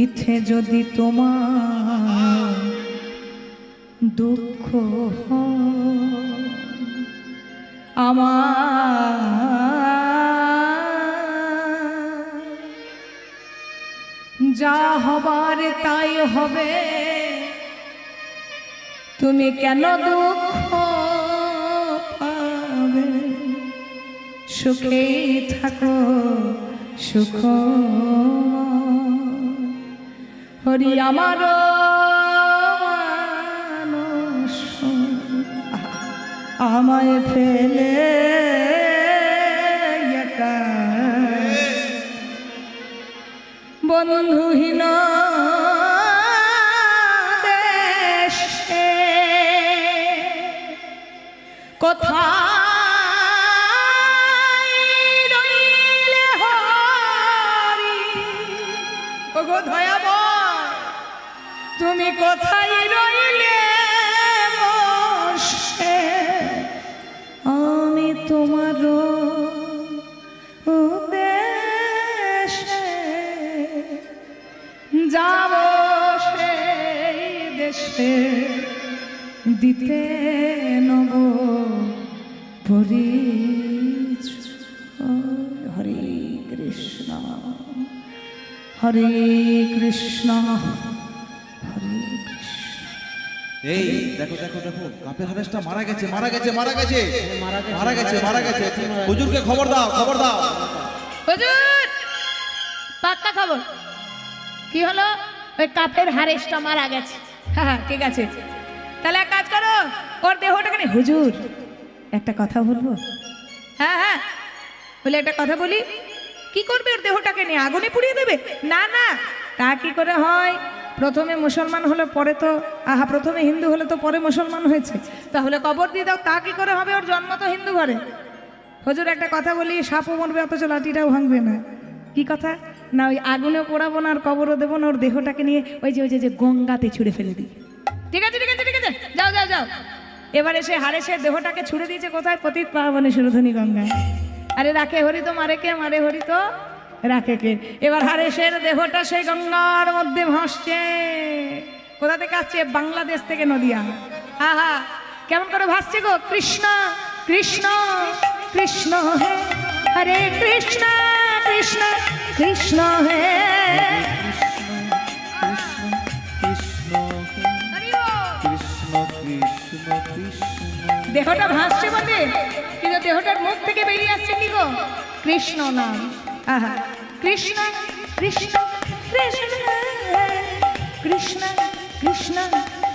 Speaker 1: ইথে যদি তোমার দুঃখ হয়, আমার যা হবার তাই হবে, তুমি কেন দুঃখ পাবে? সুখেই থাকো সুখ, হরি আমার মানস আমায় ফেলে একা বন্ধুহীন দেশে কোথায় রইলে হরি? ওগো দয়াময়, তুমি কোথায় রইলে বসে? আমি দিতে নব পরিচয়। হরে কৃষ্ণ হরে কৃষ্ণ হরে কৃষ্ণ।
Speaker 2: এই দেখো দেখো দেখো, কাপের হারেসটা মারা গেছে মারা গেছে মারা গেছে মারা গেছে মারা গেছে। হুজুরকে খবর দাও খবর দাও।
Speaker 1: হুজুর পাক্কা খবর। কি হলো? ওই কাপের হারেসটা মারা গেছে। হ্যাঁ হ্যাঁ ঠিক আছে, তাহলে এক কাজ করো, ওর দেহটাকে নিয়ে। হুজুর একটা কথা বলবো? হ্যাঁ হ্যাঁ বলে একটা কথা বলি। কি করবে ওর দেহটাকে নিয়ে? আগুনে পুড়িয়ে দেবে? না না, তা কি করে হয়? প্রথমে মুসলমান হলো পরে তো প্রথমে হিন্দু হলে তো পরে মুসলমান হয়েছে, তাহলে কবর দিয়ে দাও। তা কি করে হবে? ওর জন্ম তো হিন্দু ঘরে। হুজুর একটা কথা বলি, সাপও মরবে অথচ লাঠিটাও ভাঙবে না। কি কথা? না ওই আগুনে পোড়াবো না আর কবরও দেবো না, ওর দেহটাকে নিয়ে ওই যে গঙ্গাতে ছুঁড়ে ফেলে দিই। ঠিক আছে ঠিক আছে ঠিক আছে, যাও যাও যাও। এবারে সে হারেসের দেহটাকে ছুঁড়ে দিয়েছে কোথায়? পতিত পাবনে সুরধনী গঙ্গায়। আরে রাখে হরি তো মারে কে, মারে হরি তো রাখে কে। এবার হারেসের দেহটা সেই গঙ্গার মধ্যে ভাসছে। কোথা থেকে আসছে? বাংলাদেশ থেকে, নদিয়া। আহা কেমন করে ভাসছে গো? কৃষ্ণ কৃষ্ণ কৃষ্ণ হে হরে কৃষ্ণ কৃষ্ণ কৃষ্ণ হে দেহটা ভাসছে বটে, কিন্তু দেহটার মুখ থেকে বেরিয়ে আসছে কি গো? কৃষ্ণ নাম। আহা কৃষ্ণ কৃষ্ণ কৃষ্ণ কৃষ্ণ কৃষ্ণ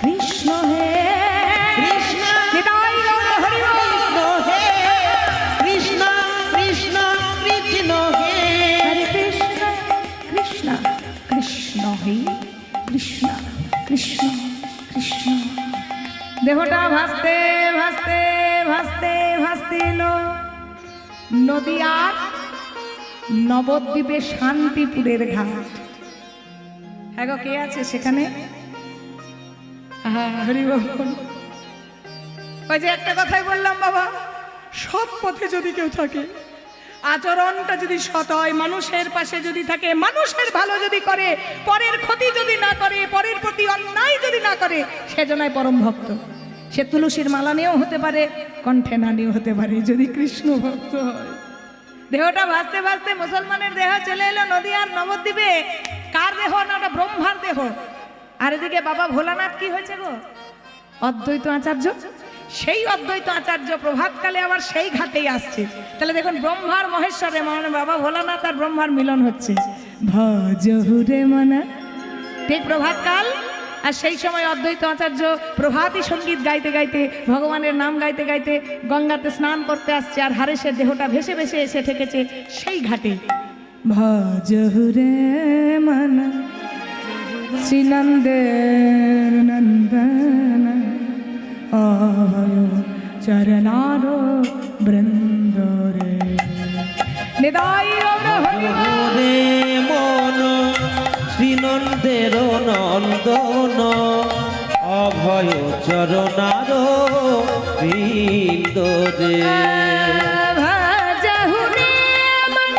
Speaker 1: কৃষ্ণ হে
Speaker 3: কৃষ্ণ
Speaker 1: নিতাই গৌর হরি বল।
Speaker 3: হে কৃষ্ণ কৃষ্ণ কৃষ্ণ হে
Speaker 1: হরে কৃষ্ণ কৃষ্ণ কৃষ্ণ হে কৃষ্ণ কৃষ্ণ কৃষ্ণ। দেহটা ভাসতে ভাসতে ভাসতে ভাসতে এলো নদিয়ার নবদ্বীপে শান্তিপুরের ঘাট। হ্যাঁ গো, কে আছে সেখানে? হরি বল। ওই যে একটা কথাই বললাম বাবা, সৎ পথে যদি কেউ থাকে, আচরণটা যদি সৎ হয়, মানুষের পাশে যদি থাকে, মানুষের ভালো যদি করে, পরের ক্ষতি যদি না করে, পরের প্রতি অন্যায় যদি না করে, সেজনায় পরম ভক্ত। সে তুলসীর মালা নিয়েও হতে পারে, কণ্ঠে না নিয়েও হতে পারে, যদি কৃষ্ণ ভক্ত হয়। দেহটা ভাসতে ভাসতে মুসলমানের দেহ চলে এলো নদিয়ার নবদ্বীপে। কার দেহ? না ওটা ব্রহ্মার দেহ। আর এদিকে বাবা ভোলানাথ কি হয়েছে গো? অদ্বৈত আচার্য। সেই অদ্বৈত আচার্য প্রভাতকালে আবার সেই ঘাটেই আসছে। তাহলে দেখুন ব্রহ্মার মহেশ্বরে মানে বাবা ভোলানাথ আর ব্রহ্মার মিলন হচ্ছে। ভজ হুরে মনা, ঠিক প্রভাতকাল। আর সেই সময় অদ্বৈত আচার্য প্রভাতী সঙ্গীত গাইতে গাইতে, ভগবানের নাম গাইতে গাইতে গঙ্গাতে স্নান করতে আসছে। আর হারেসের দেহটা ভেসে ভেসে এসে ঠেকেছে সেই ঘাটে। ভজ হুরে মনা শ্রীনন্দের নন্দন আয় চরণার বৃন্দরে নিতাই গৌর হরি বল।
Speaker 3: হরে মন শ্রীনন্দের নন্দন অভয় চরণার বৃন্দরে হরে মন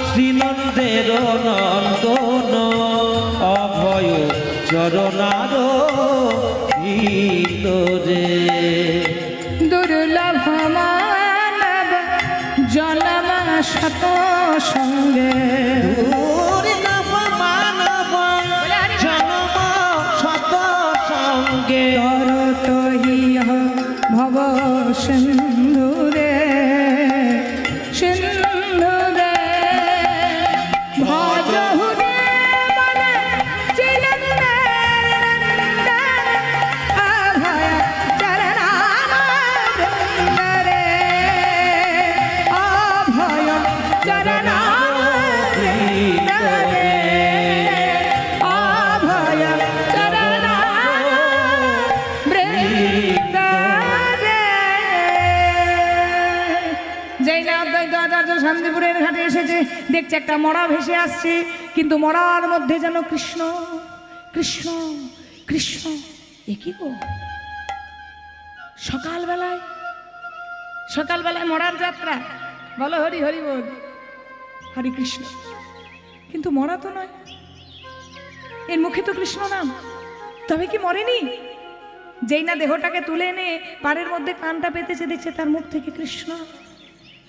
Speaker 3: শ্রীনন্দের নন্দন অভয় চরণার ভিতরে
Speaker 1: দুর্লভ মানব জনম শত সঙ্গে
Speaker 3: দুর্লভ মানব জনম শত সঙ্গে
Speaker 1: তরত হিয় ভব সিন্ধুরে সিন্ধুরে ভজ হুরে মন শ্রীনন্দের অভয় চরণার বৃন্দরে অভয় চরণার বৃন্দরে অভয় চরণার বৃন্দরে। যেই না অদ্বৈত আচার্য শান্তিপুরের ঘাটে এসেছে, দেখছে একটা মরা ভেসে আসছে, কিন্তু মরার মধ্যে যেন কৃষ্ণ কৃষ্ণ কৃষ্ণ। এ কি গো? সকালবেলায় মরার যাত্রা, বলো হরি হরি বল, হরে কৃষ্ণ। কিন্তু মরা তো নয়, এর মুখে তো কৃষ্ণ নাম, তবে কি মরেনি? যেই না দেহটাকে তুলে এনে পাড়ের মধ্যে কানটা পেতেছে, দেখছে তার মুখ থেকে কৃষ্ণ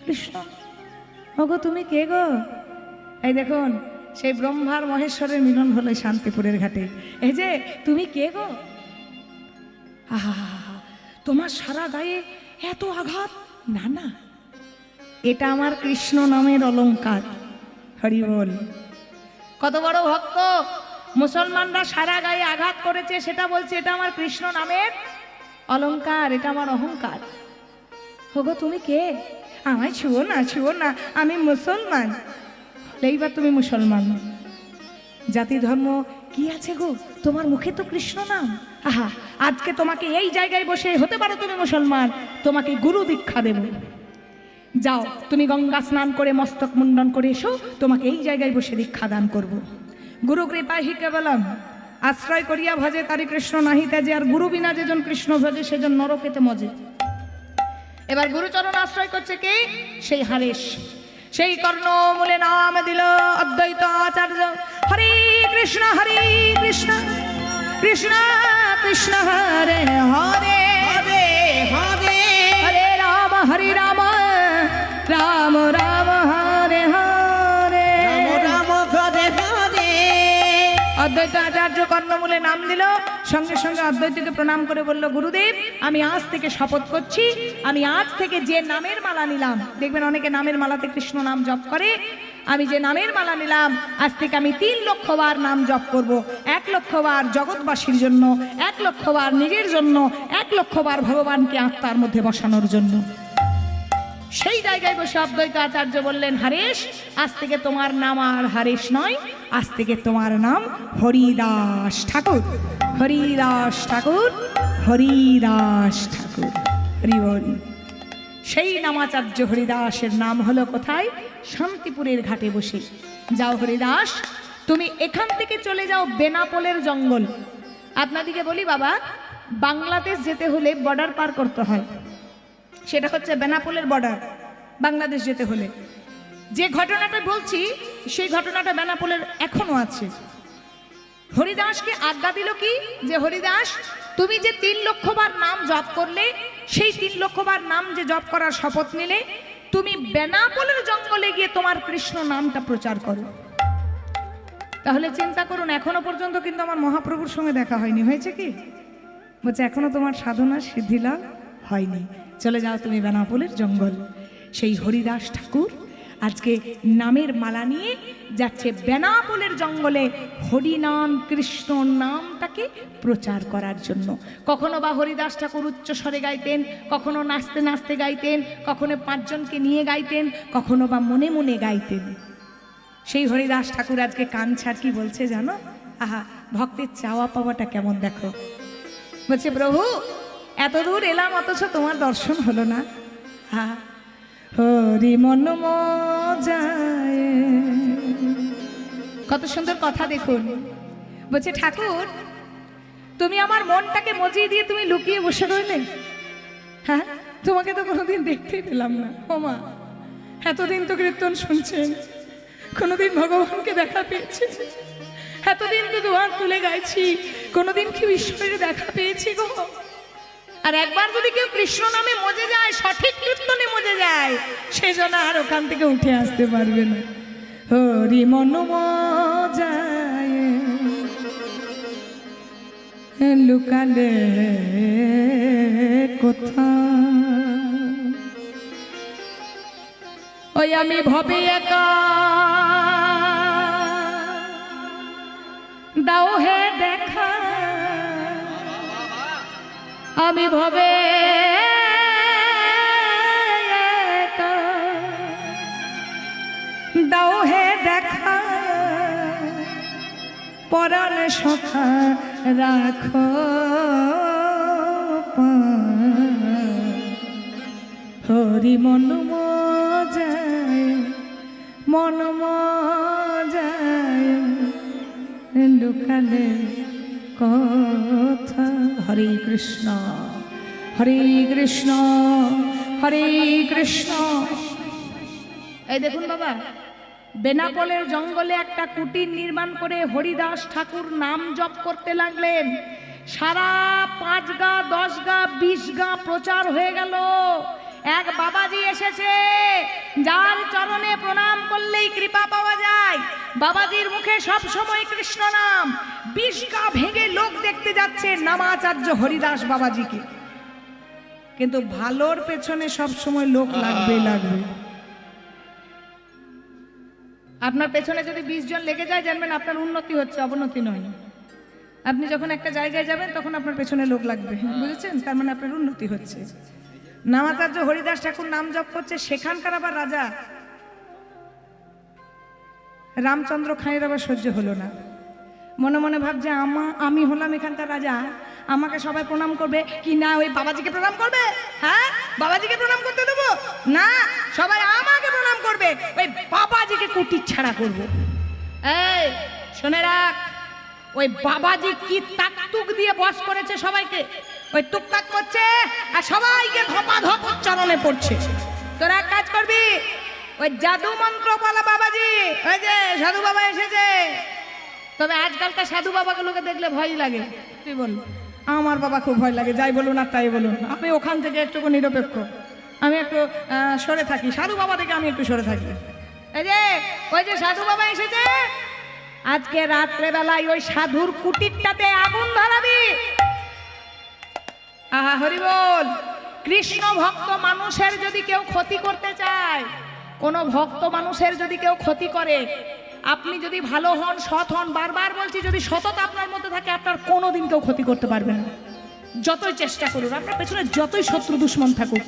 Speaker 1: কৃষ্ণ। ওগো তুমি কে গো? এই দেখুন, সেই ব্রহ্মার মহেশ্বরের মিলন হলো শান্তিপুরের ঘাটে। এই যে তুমি কে গো? আহা, তোমার সারা গায়ে এত আঘাত? না না, এটা আমার কৃষ্ণ নামের অলংকার। হরি বল। কত বড় ভক্ত! মুসলমানরা সারা গায়ে আঘাত করেছে, সেটা বলছে এটা আমার কৃষ্ণ নামের অলংকার, এটা আমার অহংকার। ওগো তুমি কে? আমায় ছুঁয়ো না, আমি মুসলমান। এইবার তুমি মুসলমান, জাতি ধর্ম কি আছে গো? তোমার মুখে তো কৃষ্ণ নাম। আহা, আজকে তোমাকে এই জায়গায় বসে হতে পারো তুমি মুসলমান, তোমাকে গুরু দীক্ষা দেব। যাও তুমি গঙ্গা স্নান করে মস্তক মুন্ডন করে এসো, তোমাকে এই জায়গায় বসে দীক্ষা দান করব। গুরু কৃপা হি কেবলম, আশ্রয় করিয়া ভজে তারি কৃষ্ণ নাহি তেজে। আর গুরু বিনা যেজন কৃষ্ণ ভজে সেজন নরকেতে মজে। এবার গুরুচরণ আশ্রয় করছে কে? সেই হারেশ। সেই কর্ণমূলে নাম দিল অদ্বৈত আচার্য। হরে কৃষ্ণ কৃষ্ণ কৃষ্ণ হরে হরে,
Speaker 3: হরে হরে
Speaker 1: হরে রাম রাম রাম হরে হরে,
Speaker 3: রাম হরে হরে।
Speaker 1: অদ্বৈত আচার্য কর্ণমূলে নাম দিল, সঙ্গে সঙ্গে অদ্বৈতকে প্রণাম করে বলল, গুরুদেব আমি আজ থেকে শপথ করছি, আমি আজ থেকে যে নামের মালা নিলাম, দেখবেন অনেকে নামের মালাতে কৃষ্ণ নাম জপ করে, আমি যে নামের মালা নিলাম আজ থেকে আমি 3 লক্ষ বার নাম জপ করব। 1 লক্ষ বার জগৎবাসীর জন্য, 1 লক্ষ বার নিজের জন্য, 1 লক্ষ বার ভগবানকে আত্মার মধ্যে বসানোর জন্য। সেই জায়গায় বসে অদ্বৈত আচার্য বললেন, হারেশ আজ থেকে তোমার নাম আর হারেশ নয়, আজ থেকে তোমার নাম হরিদাস ঠাকুর। হরিদাস ঠাকুর, হরিদাস ঠাকুর, হরি বল। সেই নামাচার্য হরিদাসের নাম হলো কোথায়? শান্তিপুরের ঘাটে বসে। যাও হরিদাস, তুমি এখান থেকে চলে যাও বেনাপোলের জঙ্গল। আপনাদিকে বলি বাবা, বাংলাদেশ যেতে হলে বর্ডার পার করতে হয়, সেটা হচ্ছে বেনাপোলের বর্ডার। বাংলাদেশ যেতে হলে যে ঘটনাটা বলছি, সেই ঘটনাটা বেনাপোলের এখনো আছে। হরিদাসকে আজ্ঞা দিল কি, যে হরিদাস তুমি যে 3 লক্ষ বার নাম জপ করলে, সেই 3 লক্ষ বার নাম যে জপ করার শপথ নিলে, তুমি বেনাপোলের জঙ্গলে গিয়ে তোমার কৃষ্ণ নামটা প্রচার করো। তাহলে চিন্তা করুন, এখনো পর্যন্ত কিন্তু আমার মহাপ্রভুর সঙ্গে দেখা হয়নি। হয়েছে কি? বলছে এখনো তোমার সাধনা সিদ্ধিলাভ হয়নি, চলে যাও তুমি বেনাপোলের জঙ্গল। সেই হরিদাস ঠাকুর আজকে নামের মালা নিয়ে যাচ্ছে বেনাপোলের জঙ্গলে হরিনাম কৃষ্ণ নামটাকে প্রচার করার জন্য। কখনো বা হরিদাস ঠাকুর উচ্চ স্বরে গাইতেন, কখনো নাচতে নাচতে গাইতেন, কখনো 5 জনকে নিয়ে গাইতেন, কখনো বা মনে মনে গাইতেন। সেই হরিদাস ঠাকুর আজকে কান ছাড় কি বলছে জানো? আহা, ভক্তের চাওয়া পাওয়াটা কেমন দেখো। বলছে, প্রভু এত দূর এলাম অথচ তোমার দর্শন হলো না। হ্যাঁ, হরি মন মজায়। কত সুন্দর কথা দেখুন। বলছে, ঠাকুর তুমি আমার মনটাকে মজিয়ে দিয়ে তুমি লুকিয়ে বসে রইলে। হ্যাঁ, তোমাকে তো কোনোদিন দেখতেই পেলাম না। ওমা, এতদিন তো কীর্তন শুনছেন, কোনোদিন ভগবানকে দেখা পেয়েছি, এতদিন তো দুহাত তুলে গাইছি, কোনোদিন কি ঈশ্বরের দেখা পেয়েছি গো? আর একবার যদি কেউ কৃষ্ণ নামে মজে যায়, সঠিক কীর্তনে মজে যায়, সেজন্য আর ওখান থেকে উঠে আসতে পারবে না। হরি মন মজায় লুকালে কোথা, ওই আমি ভবে একা দাও হে দেখা, আমি ভবে একা দাও হে দেখা, পরাণ সখা রাখো হরি মন মজায়, মন মজায় লুকালে কথা। হরে কৃষ্ণ হরে কৃষ্ণ হরে কৃষ্ণ। এই দেখুন বাবা, বেনাপোলের জঙ্গলে একটা কুটির নির্মাণ করে হরিদাস ঠাকুর নাম জপ করতে লাগলেন। সারা 5 গা 10 গা 20 গা প্রচার হয়ে গেল। এক বাবাজি এসেছে, যার চরণে প্রণাম করলেই কৃপা পাওয়া যায়। বাবাজির মুখে সব সময় কৃষ্ণ নাম। 20 গা ভেঙে লোক দেখতে যাচ্ছে নামাচার্য হরিদাস বাবাজিকে। কিন্তু ভালোর পেছনে সব সময় লোক লাগবে। আপনার পেছনে যদি 20 জন লেগে যায়, জানবেন আপনার উন্নতি হচ্ছে, অবনতি নয়। আপনি যখন একটা জায়গায় যাবেন তখন আপনার পেছনে লোক লাগবে, বুঝেছেন? তার মানে আপনার উন্নতি হচ্ছে। নামাচার্য হরিদাস ঠাকুর নাম জপ করছে, সেখানকার আবার রাজা রামচন্দ্র খাঁয়ের আবার সহ্য হলো না। মনে মনে ভাবছে আমি হলাম এখানকার রাজা, আমাকে সবাই প্রণাম করবে কি না ওই বাবাজিকে প্রণাম করবে? হ্যাঁ, বাবাজিকে প্রণাম করতে দেবো না, সবাই আমাকে প্রণাম করবে। ওই বাবাজিকে কুটির ছাড়া করব। এই শুনে রাখ, ওই বাবাজি কি তাকতুক দিয়ে বস করেছে সবাইকে। ওই টুকটাক করছে আর সবাইকে ধপাধপ উচ্চারণে পড়ছে। তোরা এক কাজ করবি, ওই জাদু মন্ত্র বলা বাবাজি, ওই যে সাধু বাবা এসেছে। তবে আজকালকার সাধু বাবাগুলোকে দেখলে ভয় লাগে। কি বল? আমার বাবা খুব ভয় লাগে, যাই বলুন আর তাই বলুন। আমি ওখান থেকে একটু নিরপেক্ষ, আমি একটু সরে থাকি। সাধু বাবা থেকে আমি একটু সরে থাকি। এই যে ওই যে সাধু বাবা এসেছে, আজকে রাত্রেবেলায় ওই সাধুর কুটিরটাতে আগুন ধরাবি। আহা হরি বল। কৃষ্ণ ভক্ত মানুষের যদি কেউ ক্ষতি করতে চায়, কোন ভক্ত মানুষের যদি কেউ ক্ষতি করে, আপনি যদি ভালো হন, সৎ হন, বারবার বলছি, যদি সততা আপনার মধ্যে থাকে, আপনার কোনোদিন কেউ ক্ষতি করতে পারবে না। যতই চেষ্টা করুন, আপনার পেছনে যতই শত্রু দুশ্মন থাকুক,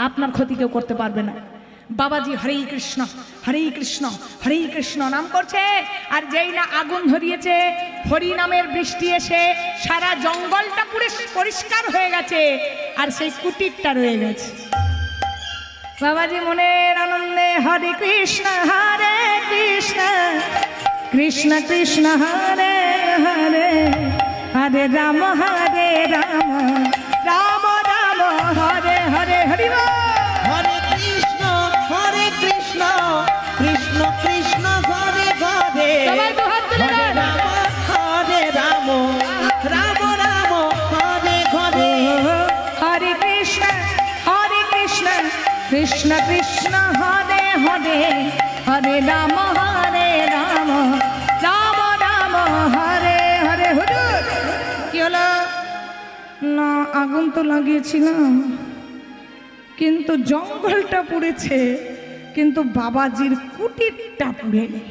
Speaker 1: আপনার ক্ষতি কেউ করতে পারবে না। বাবাজি হরে কৃষ্ণ হরে কৃষ্ণ হরে কৃষ্ণ নাম করছে, আর যেই না আগুন ধরিয়েছে, হরি নামের বৃষ্টি এসে সারা জঙ্গলটা পুরো পরিষ্কার হয়ে গেছে, আর সেই কুটিরটা রয়ে গেছে। বাবাজি মনের আনন্দে হরে কৃষ্ণ কৃষ্ণ কৃষ্ণ হরে হরে, হরে রাম রাম রাম হরে হরে। হরি বল।
Speaker 3: হরে কৃষ্ণ কৃষ্ণ কৃষ্ণ হরে হরে,
Speaker 1: সবাই দুহাত তুলে
Speaker 3: হরে
Speaker 1: দেন।
Speaker 3: রাম রাম রাম হরে হরে।
Speaker 1: হরে কৃষ্ণ কৃষ্ণ কৃষ্ণ হরে হরে, হরে রাম রাম রাম হরে হরে। হুজুর কি হলো? না আগুন তো লাগিয়েছিলাম, কিন্তু জঙ্গলটা পুড়েছে, কিন্তু বাবাজির কুটিরটা পুড়েনি।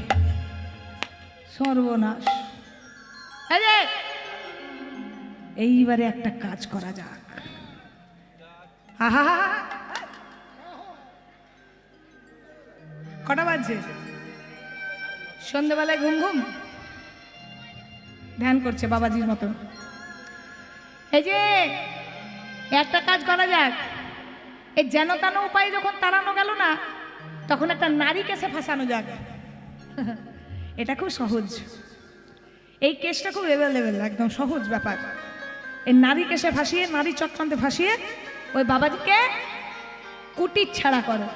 Speaker 1: সর্বনাশ। এইবারে একটা কাজ করা যাক। আহা, কটা বাজছে? সন্ধ্যেবেলায় ঘুম ঘুম ধ্যান করছে বাবাজির মতন। এই যে একটা কাজ করা যাক, এই যেন তেন উপায় যখন তাড়ানো গেল না, তখন একটা নারী কেসে ফাঁসানো যাক। এটা খুব সহজ, এই কেসটা খুব অ্যাভেলেবেল, একদম সহজ ব্যাপার। এই নারী কেসে ফাঁসিয়ে, নারী চক্রান্তে ফাঁসিয়ে ওই বাবাজিকে কুটির ছাড়া করো।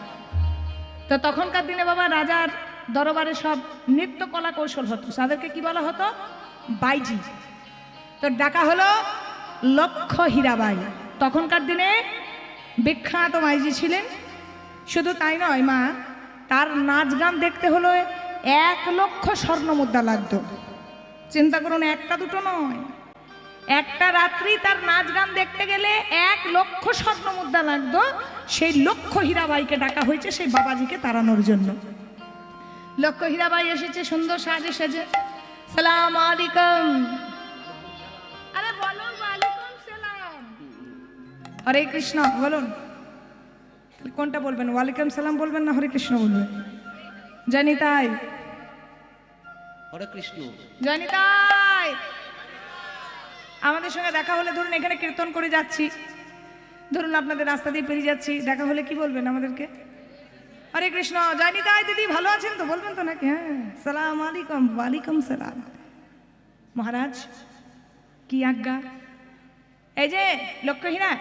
Speaker 1: তো তখনকার দিনে বাবা রাজার দরবারে সব নৃত্য কলা কৌশল হতো, তাদেরকে কি বলা হতো? বাইজি। তো ডাকা হলো লক্ষ্য হীরাবাই। তখনকার দিনে বিখ্যাত বাইজি ছিলেন। শুধু তাই নয় মা, তার নাচ গান দেখতে হলো 1 লক্ষ স্বর্ণ মুদ্রা লাগতো। চিন্তা করুন, একটা দুটো নয়, একটা রাত্রি তার নাচ গান দেখতে গেলে 1 লক্ষ স্বর্ণ মুদ্রা লাগতো। সেই লক্ষ্য হীরাবাইকে ডাকা হয়েছে সেই বাবাজিকে তাড়ানোর জন্য। লক্ষ্য হীরাবাই এসেছে সুন্দর সাজে সেজে। সালাম আলাইকুম। আরে বলো ওয়ালাইকুম সালাম। হরে কৃষ্ণ বলুন। কোনটা বলবেন? ওয়ালাইকুম সালাম বলবেন না হরে কৃষ্ণ বলবেন? জানি তাই।
Speaker 3: হরে কৃষ্ণ।
Speaker 1: জানি তাই। আমাদের সঙ্গে দেখা হলে, ধরুন এখানে কীর্তন করে যাচ্ছি, ধরুন আপনাদের রাস্তা দিয়ে পেরিয়ে যাচ্ছি, দেখা হলে কি বলবেন আমাদেরকে? হরে কৃষ্ণ। জানি তাই দিদি, ভালো আছেন তো? বলবেন তো নাকি? হ্যাঁ, সালাম আলাইকুম। ওয়ালাইকুম সালাম। মহারাজ কি আজ্ঞা? এই যে লক্ষ্য হীরা,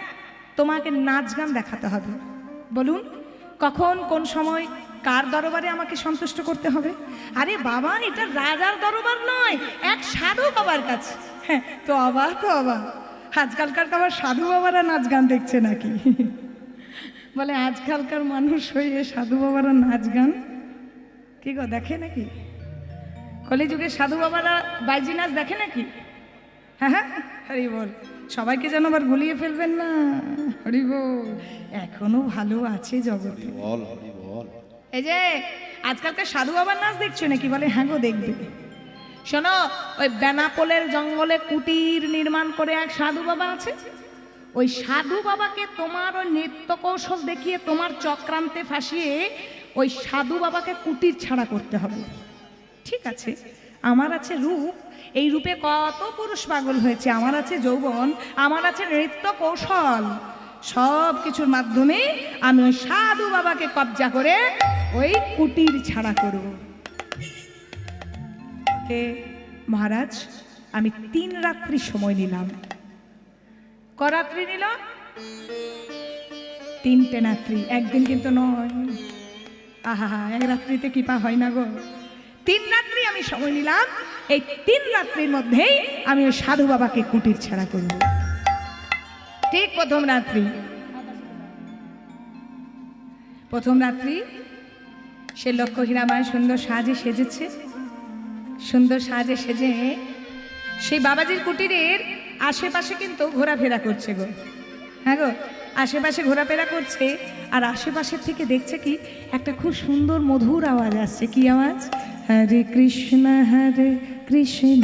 Speaker 1: তোমাকে নাচ গান দেখাতে হবে। বলুন কখন কোন সময় কার দরবারে আমাকে সন্তুষ্ট করতে হবে? আরে বাবা, এটা রাজার দরবার নয়, এক সাধু বাবার কাছে। হ্যাঁ, তো অবাক আজকালকার আবার সাধু বাবারা নাচ গান দেখছে নাকি? বলে আজকালকার মানুষ হয়ে সাধু বাবারা নাচ গান কি গো দেখে নাকি? কলিযুগের সাধু বাবারা বাইজি নাচ দেখে নাকি? হ্যাঁ হ্যাঁ, হরি বল। সবাইকে যেন আবার গুলিয়ে ফেলবেন না, হরি বল। এখনো ভালো আছে জগতে।
Speaker 2: বল হরি বল।
Speaker 1: এই যে আজকালকার সাধু বাবার নাচ দেখছো নাকি? বলে হ্যাঁ গো দেখবে। শোনো, ওই বেনাপোলের জঙ্গলে কুটির নির্মাণ করে এক সাধু বাবা আছে। ওই সাধু বাবাকে তোমার ওই নৃত্য কৌশল দেখিয়ে তোমার চক্রান্তে ফাঁসিয়ে ওই সাধু বাবাকে কুটির ছাড়া করতে হবে। ঠিক আছে, আমার আছে রূপ, এই রূপে কত পুরুষ পাগল হয়েছে। আমার আছে যৌবন, আমার আছে নৃত্য কৌশল। সব কিছুর মাধ্যমে আমি ওই সাধু বাবাকে কবজা করে ওই কুটির ছাড়া করব। মহারাজ, আমি 3 রাত্রি সময় নিলাম। করাত্রি নিল? 3টে রাত্রি, একদিন কিন্তু নয়। আহা, এক রাত্রিতে কৃপা হয় না গো। 3 রাত্রি আমি সময় নিলাম। এই 3 রাত্রির মধ্যেই আমি ওই সাধু বাবাকে কুটির ছাড়া করব। ঠিক প্রথম রাত্রি সে লক্ষ্য হীরাময় সুন্দর সাজে সেজেছে। সুন্দর সাজে সেজে সেই বাবাজির কুটিরের আশেপাশে কিন্তু ঘোরাফেরা করছে গো। হ্যাঁ গো, আশেপাশে ঘোরাফেরা করছে। আর আশেপাশের থেকে দেখছে কি একটা খুব সুন্দর মধুর আওয়াজ আসছে। কি আওয়াজ? হরে কৃষ্ণ কৃষ্ণ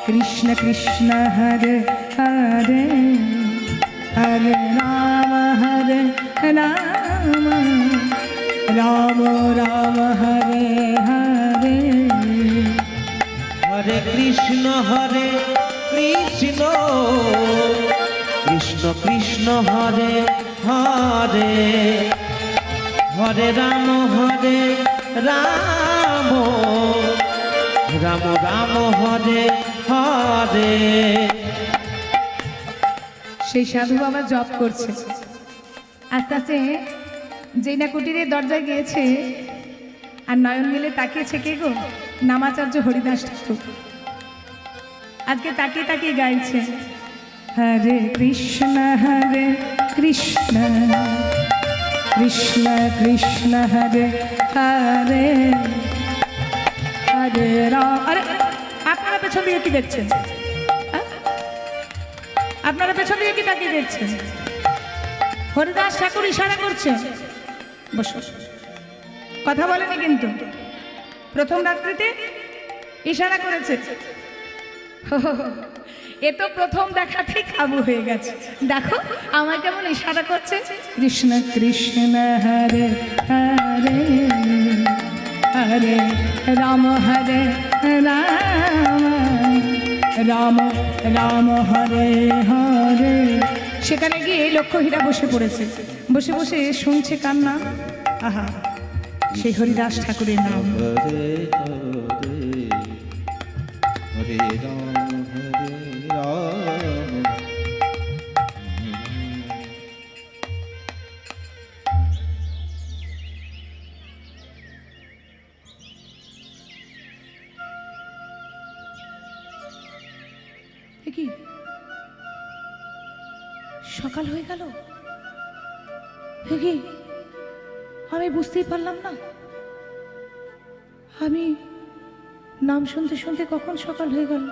Speaker 1: কৃষ্ণ কৃষ্ণ হরে হরে হরে রাম রাম রাম হরে হরে।
Speaker 3: হরে কৃষ্ণ কৃষ্ণ কৃষ্ণ হরে হরে হরে রাম রাম রাম হরে হরে।
Speaker 1: সেই সাধু বাবা জপ করছে। আস্তে আস্তে যেই না কুটিরের দরজায় গিয়েছে, আর নয়ন মিলে তাকিয়েছে কে গো? নামাচার্য হরিদাস ঠাকুর। আজকে তাকিয়ে তাকিয়ে গাইছে হরে কৃষ্ণ কৃষ্ণ কৃষ্ণ হরে হরে হরে রাম। আরে আপনারা পেছন দিকে কি দেখছেন? আপনারা পেছন দিকে কি তাকিয়ে দেখছেন? হরিদাস ঠাকুর ইশারা করছে বসো। কথা বলেনি কিন্তু, প্রথম রাত্রিতে ইশারা করেছে। এ তো প্রথম দেখাতেই কাবু হয়ে গেছে। দেখো আমার কেমন ইশারা করছে। কৃষ্ণ কৃষ্ণ হরে হরে হরে রাম রাম রাম হরে হরে। সেখানে গিয়ে লক্ষ্য হীরা বসে পড়েছে। বসে বসে শুনছে কার নাম? আহা, সেই হরিদাস ঠাকুরের নাম।
Speaker 2: হরে হরে হরে রাম
Speaker 1: কি সকাল হয়ে গেল? কি আমি বুঝতেই পারলাম না। আমি নাম শুনতে শুনতে কখন সকাল হয়ে গেল।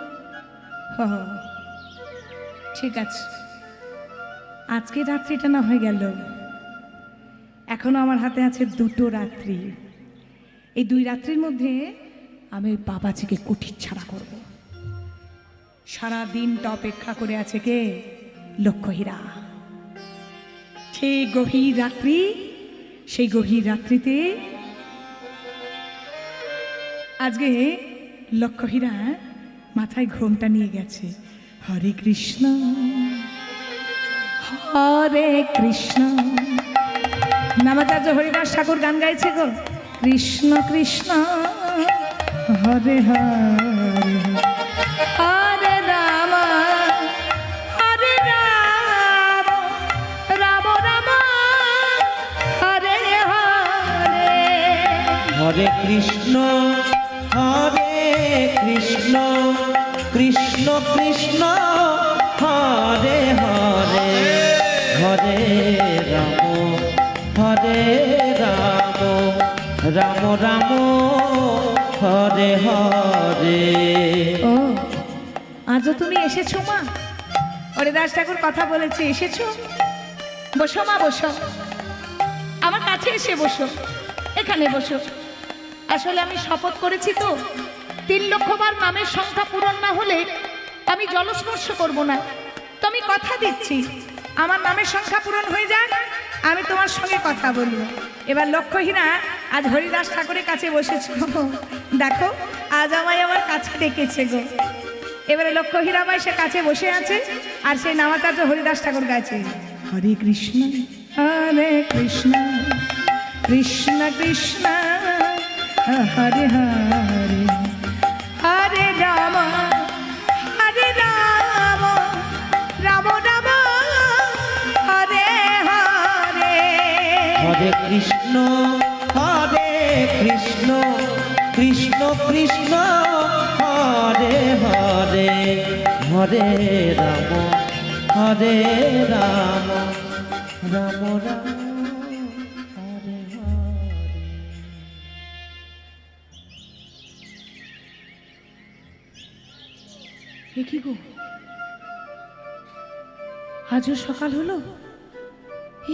Speaker 1: ঠিক আছে, আজকে রাত্রিটা না হয়ে গেল, এখনো আমার হাতে আছে 2টো রাত্রি। এই 2 রাত্রির মধ্যে আমি বাবাজিকে কুটির ছাড়া করব। সারা দিনটা অপেক্ষা করে আছে কে? লক্ষ্য হীরা। সেই গভীর রাত্রি, সেই গভীর রাত্রিতে আজকে লক্ষ্য হীরা মাথায় ঘোমটা নিয়ে গেছে। হরে কৃষ্ণ নামাচার্য হরিদাস ঠাকুর গান গাইছে গো। কৃষ্ণ কৃষ্ণ হরে হরে হরে রাম
Speaker 3: কৃষ্ণ কৃষ্ণ হরে হরে হরে রাম হরে রাম রাম রাম হরে হরে।
Speaker 1: ও আজও তুমি এসেছো মা? হরিদাস ঠাকুর কথা বলেছে, এসেছো? বসো মা, বসো, আমার কাছে এসে বসো, এখানে বসো। আসলে আমি শপথ করেছি তো, 3 লক্ষ বার নামের সংখ্যা পূরণ না হলে আমি জলস্পর্শ করব না। তো আমি কথা দিচ্ছি, আমার নামের সংখ্যা পূরণ হয়ে যাক, আমি তোমার সঙ্গে কথা বলবো। এবার লক্ষ্যহীনা আজ হরিদাস ঠাকুরের কাছে বসেছো, দেখো আজ আমায় আমার কাছে ডেকেছে গো। এবারে লক্ষ্যহীরাবাই সে কাছে বসে আছে, আর সেই নামাচার্য হরিদাস ঠাকুর গাইছে হরে কৃষ্ণ হরে কৃষ্ণ কৃষ্ণ কৃষ্ণ হরে হরে হরে রাম রাম রাম হরে হরে।
Speaker 3: হরে কৃষ্ণ কৃষ্ণ কৃষ্ণ হরে হরে হরে রাম হরে রাম রাম রাম হরে হরে।
Speaker 1: এ কি গো, আজও সকাল হলো?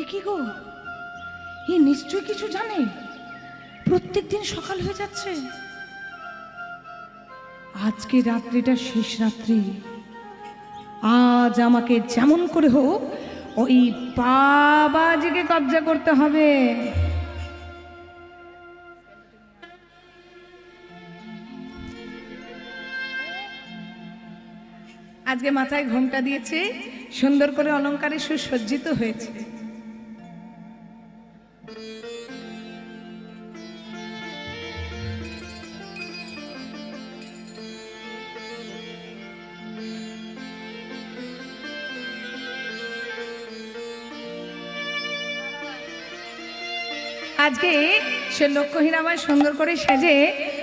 Speaker 1: এ কি গো, এ নিশ্চয় কিছু জানে, প্রত্যেক দিন সকাল হয়ে যাচ্ছে। আজকে রাত্রিটা শেষ রাত্রি, আজ আমাকে যেমন করে হোক ওই বাবাজিকে কবজা করতে হবে। আজকে মাথায় ঘোমটা দিয়েছে, সুন্দর করে অলংকারে সুসজ্জিত হয়েছে। আজকে সে লক্ষ্যহীন আমায় সুন্দর করে সেজে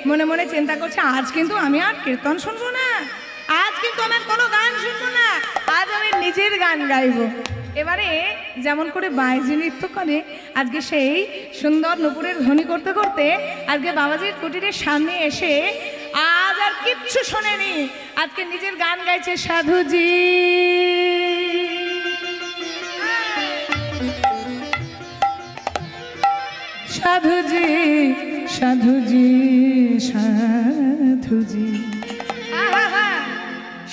Speaker 1: মনে মনে চিন্তা করছে, আজ কিন্তু আমি আর কীর্তন শুনবো না, আজ কিন্তু আমার কোনো গান শুনবো না, আজ আমি নিজের গান গাইবো। এবারে যেমন করে বাইজি নৃত্য করে, আজকে সেই সুন্দর নুপুরের ধ্বনি করতে করতে আজকে বাবাজির কুটিরের সামনে এসে আজ আর কিচ্ছু শোনেনি, আজকে নিজের গান গাইছে সাধুজি সাধুজি সাধুজি সাধুজি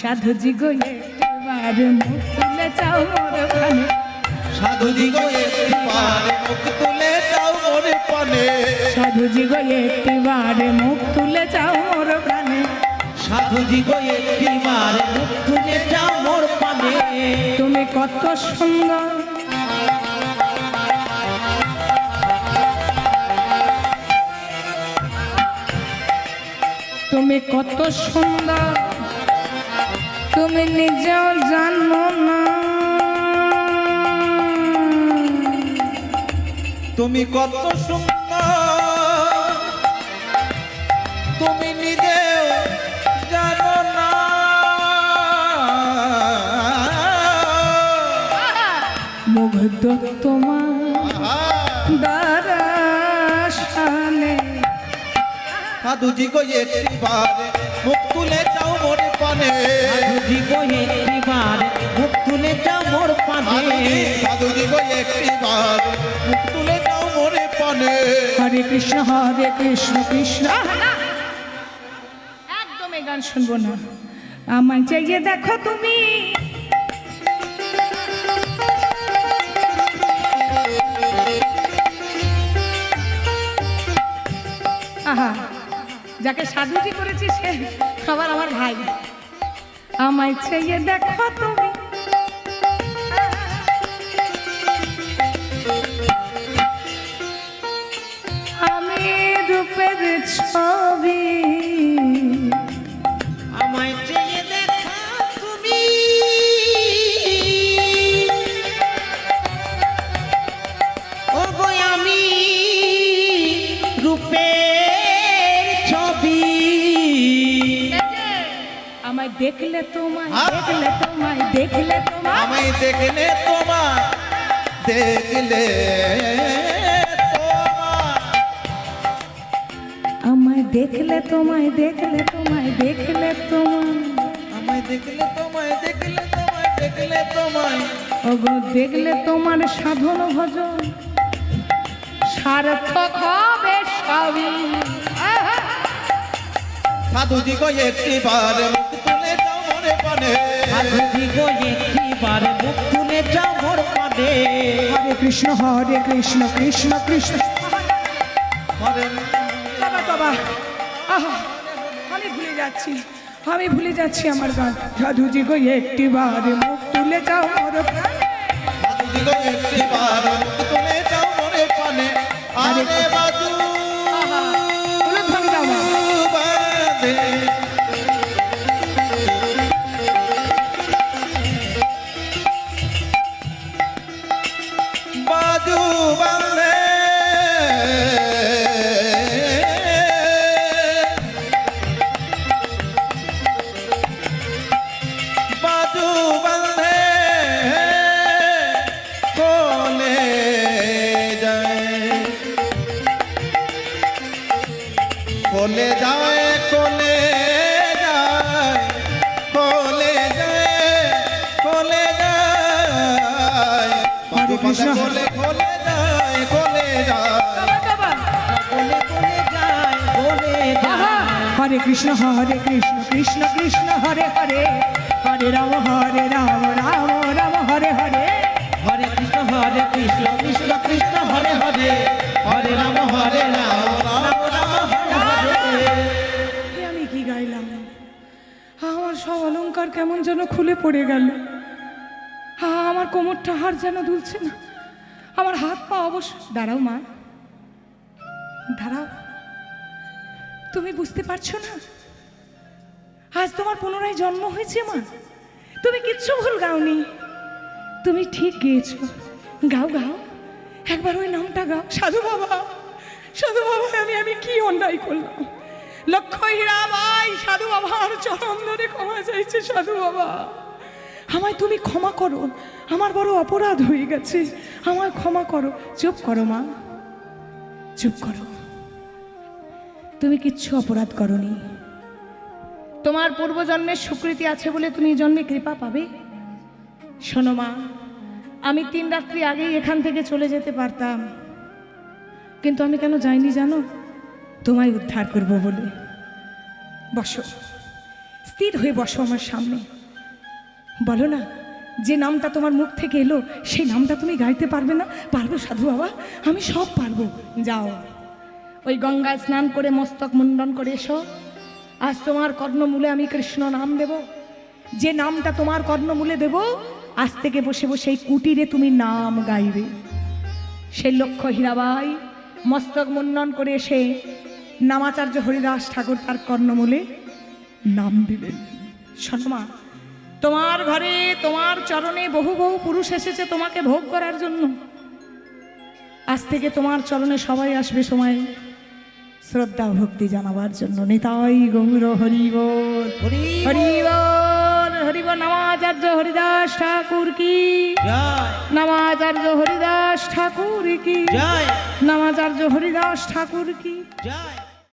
Speaker 1: সাধুজি গো একবার মুখ তুলে চাও মোর পানে,
Speaker 2: সাধুজি গো একবার মুখ তুলে যাও মোরে পানে,
Speaker 1: সাধুজি গো একবার মুখ তুলে চাও মোর প্রাণে,
Speaker 3: সাধুজি গো একবার মুখ তুলে যাও মোর পানে।
Speaker 1: তুমি কত সুন্দর, তুমি কত সুন্দর, তুমি নিজেও জানো না,
Speaker 2: তুমি কত সুন্দর, তুমি নিজেও জানো না।
Speaker 1: মুগ্ধ তোমার দর্শনে,
Speaker 2: সাধুজি গো একবার মুখ তুলে যাও মোরে পানে,
Speaker 3: সাধুজি গো একবার মুখ তুলে যাও মোর পানে,
Speaker 2: সাধুজি গো একবার মুখ তুলে যাও মোরে পানে।
Speaker 1: হরে কৃষ্ণ কৃষ্ণ, একদম এই গান শুনবো না, আমায় চাইয়ে দেখো তুমি, আহা যাকে সাধুজি করেছি সে সবার আমার ভাই, আমায় চাইয়ে দেখো তুমি, আমি রূপের ছবি,
Speaker 3: আমায় চেয়ে দেখা তুমি, ও গো আমি রূপের ছবি।
Speaker 1: আমায় দেখলে তোমায়
Speaker 2: হ্যাঁ।
Speaker 1: দেখলে তোমায় দেখলে তোমায়
Speaker 2: আমায় দেখলে তোমার দেখলে তোমার
Speaker 1: আমায় দেখলে তোমায় দেখলে তোমায় দেখলে তোমায়
Speaker 2: আমায় দেখলে তোমায় দেখলে তোমায় দেখলে তোমায়
Speaker 1: ওগো দেখলে তোমার সাধন ভজন সার্থক হবে সবই।
Speaker 2: সাধুজি গো একটিবার মুখ তুলে যাও মনে পানে
Speaker 3: সাধুজি গো একটিবার মুখ তুলে যাও মোর পানে
Speaker 1: হরে কৃষ্ণ কৃষ্ণ কৃষ্ণ
Speaker 2: হরে
Speaker 1: বাবা বাবা আহা, আমি ভুলে যাচ্ছি আমার গান। সাধুজি গো একটিবার মুখ তুলে যাও মোর প্রাণে।
Speaker 2: সাধুজি গো একটিবার মুখ তুলে যাও মনে পানে আরে বাজু
Speaker 1: আহা, উলুধ্বনি দাও মা।
Speaker 2: বাজে বাজু বাজে বাজু বাজে কোলে যায় কোলে যায় কোলে যায় কোলে যায় কোলে যায় বাজু বাজে কোলে কোলে যায় কোলে যায়
Speaker 1: বাবা, বাবা।
Speaker 3: বলে বলে যায় বলে
Speaker 1: আহা,
Speaker 3: যায়
Speaker 1: হরে কৃষ্ণ কৃষ্ণ কৃষ্ণ হরে হরে হরে রাম রাম রাম হরে হরে।
Speaker 3: হরে কৃষ্ণ কৃষ্ণ কৃষ্ণ হরে হরে হরে রাম রাম রাম হরে হরে
Speaker 1: এ আমি কি গাইলাম? আমার সব অলংকার কেমন যেন খুলে পড়ে গেল। আমার কোমরটা হাড় যেন দুলছে না, আমার হাত পা অবশ্য। দাঁড়াও মা, দাঁড়াও। তুমি বুঝতে পারছো না আজ তোমার পুনরায় জন্ম হয়েছে মা? তুমি কিচ্ছু ভুল গাওনি, তুমি ঠিক গেয়েছো। গাও গাও, একবার ওই নামটা গাও। সাধু বাবা, সাধু বাবা, আমি কি অন্যায় করলাম? লক্ষ্য হীরাবাই সাধু বাবার চরণ ধরে ক্ষমা চাইছে। সাধু বাবা, আমায় তুমি ক্ষমা করো, আমার বড় অপরাধ হয়ে গেছে, আমায় ক্ষমা করো। চুপ করো মা, চুপ করো। তুমি কিচ্ছু অপরাধ করনি, তোমার পূর্বজন্মের স্বীকৃতি আছে বলে তুমি এই জন্মে কৃপা পাবে। শোনো মা, আমি 3 রাত্রি আগেই এখান থেকে চলে যেতে পারতাম, কিন্তু আমি কেন যাইনি জানো? তোমায় উদ্ধার করব বলে। বসো, স্থির হয়ে বসো আমার সামনে। বলো না, যে নামটা তোমার মুখ থেকে এলো সেই নামটা তুমি গাইতে পারবে না? পারবো সাধু বাবা, আমি সব পারবো। যাও, ওই গঙ্গায় স্নান করে মস্তক মুন্ডন করে এসো। আজ তোমার কর্ণমূলে আমি কৃষ্ণ নাম দেব। যে নামটা তোমার কর্ণমূলে দেব, আজ থেকে বসে বসে এই কুটিরে তুমি নাম গাইবে। সেই লক্ষ্য হীরাবাই মস্তক মুন্ডন করে এসে নামাচার্য হরিদাস ঠাকুর তার কর্ণমূলে নাম দিলেন। শোনো মা, তোমার ঘরে তোমার চরণে বহু বহু পুরুষ এসেছে তোমাকে ভোগ করার জন্য। আজ থেকে তোমার চরণে সবাই আসবে সময় শ্রদ্ধা ভক্তি জানাবার জন্য। নিতাই গৌর হরিবল হরিবল হরিবল। নামাচার্য হরিদাস ঠাকুর কি
Speaker 3: জয়
Speaker 1: নামাচার্য হরিদাস ঠাকুর কি
Speaker 3: জয়
Speaker 1: নামাচার্য হরিদাস ঠাকুর কি
Speaker 3: জয়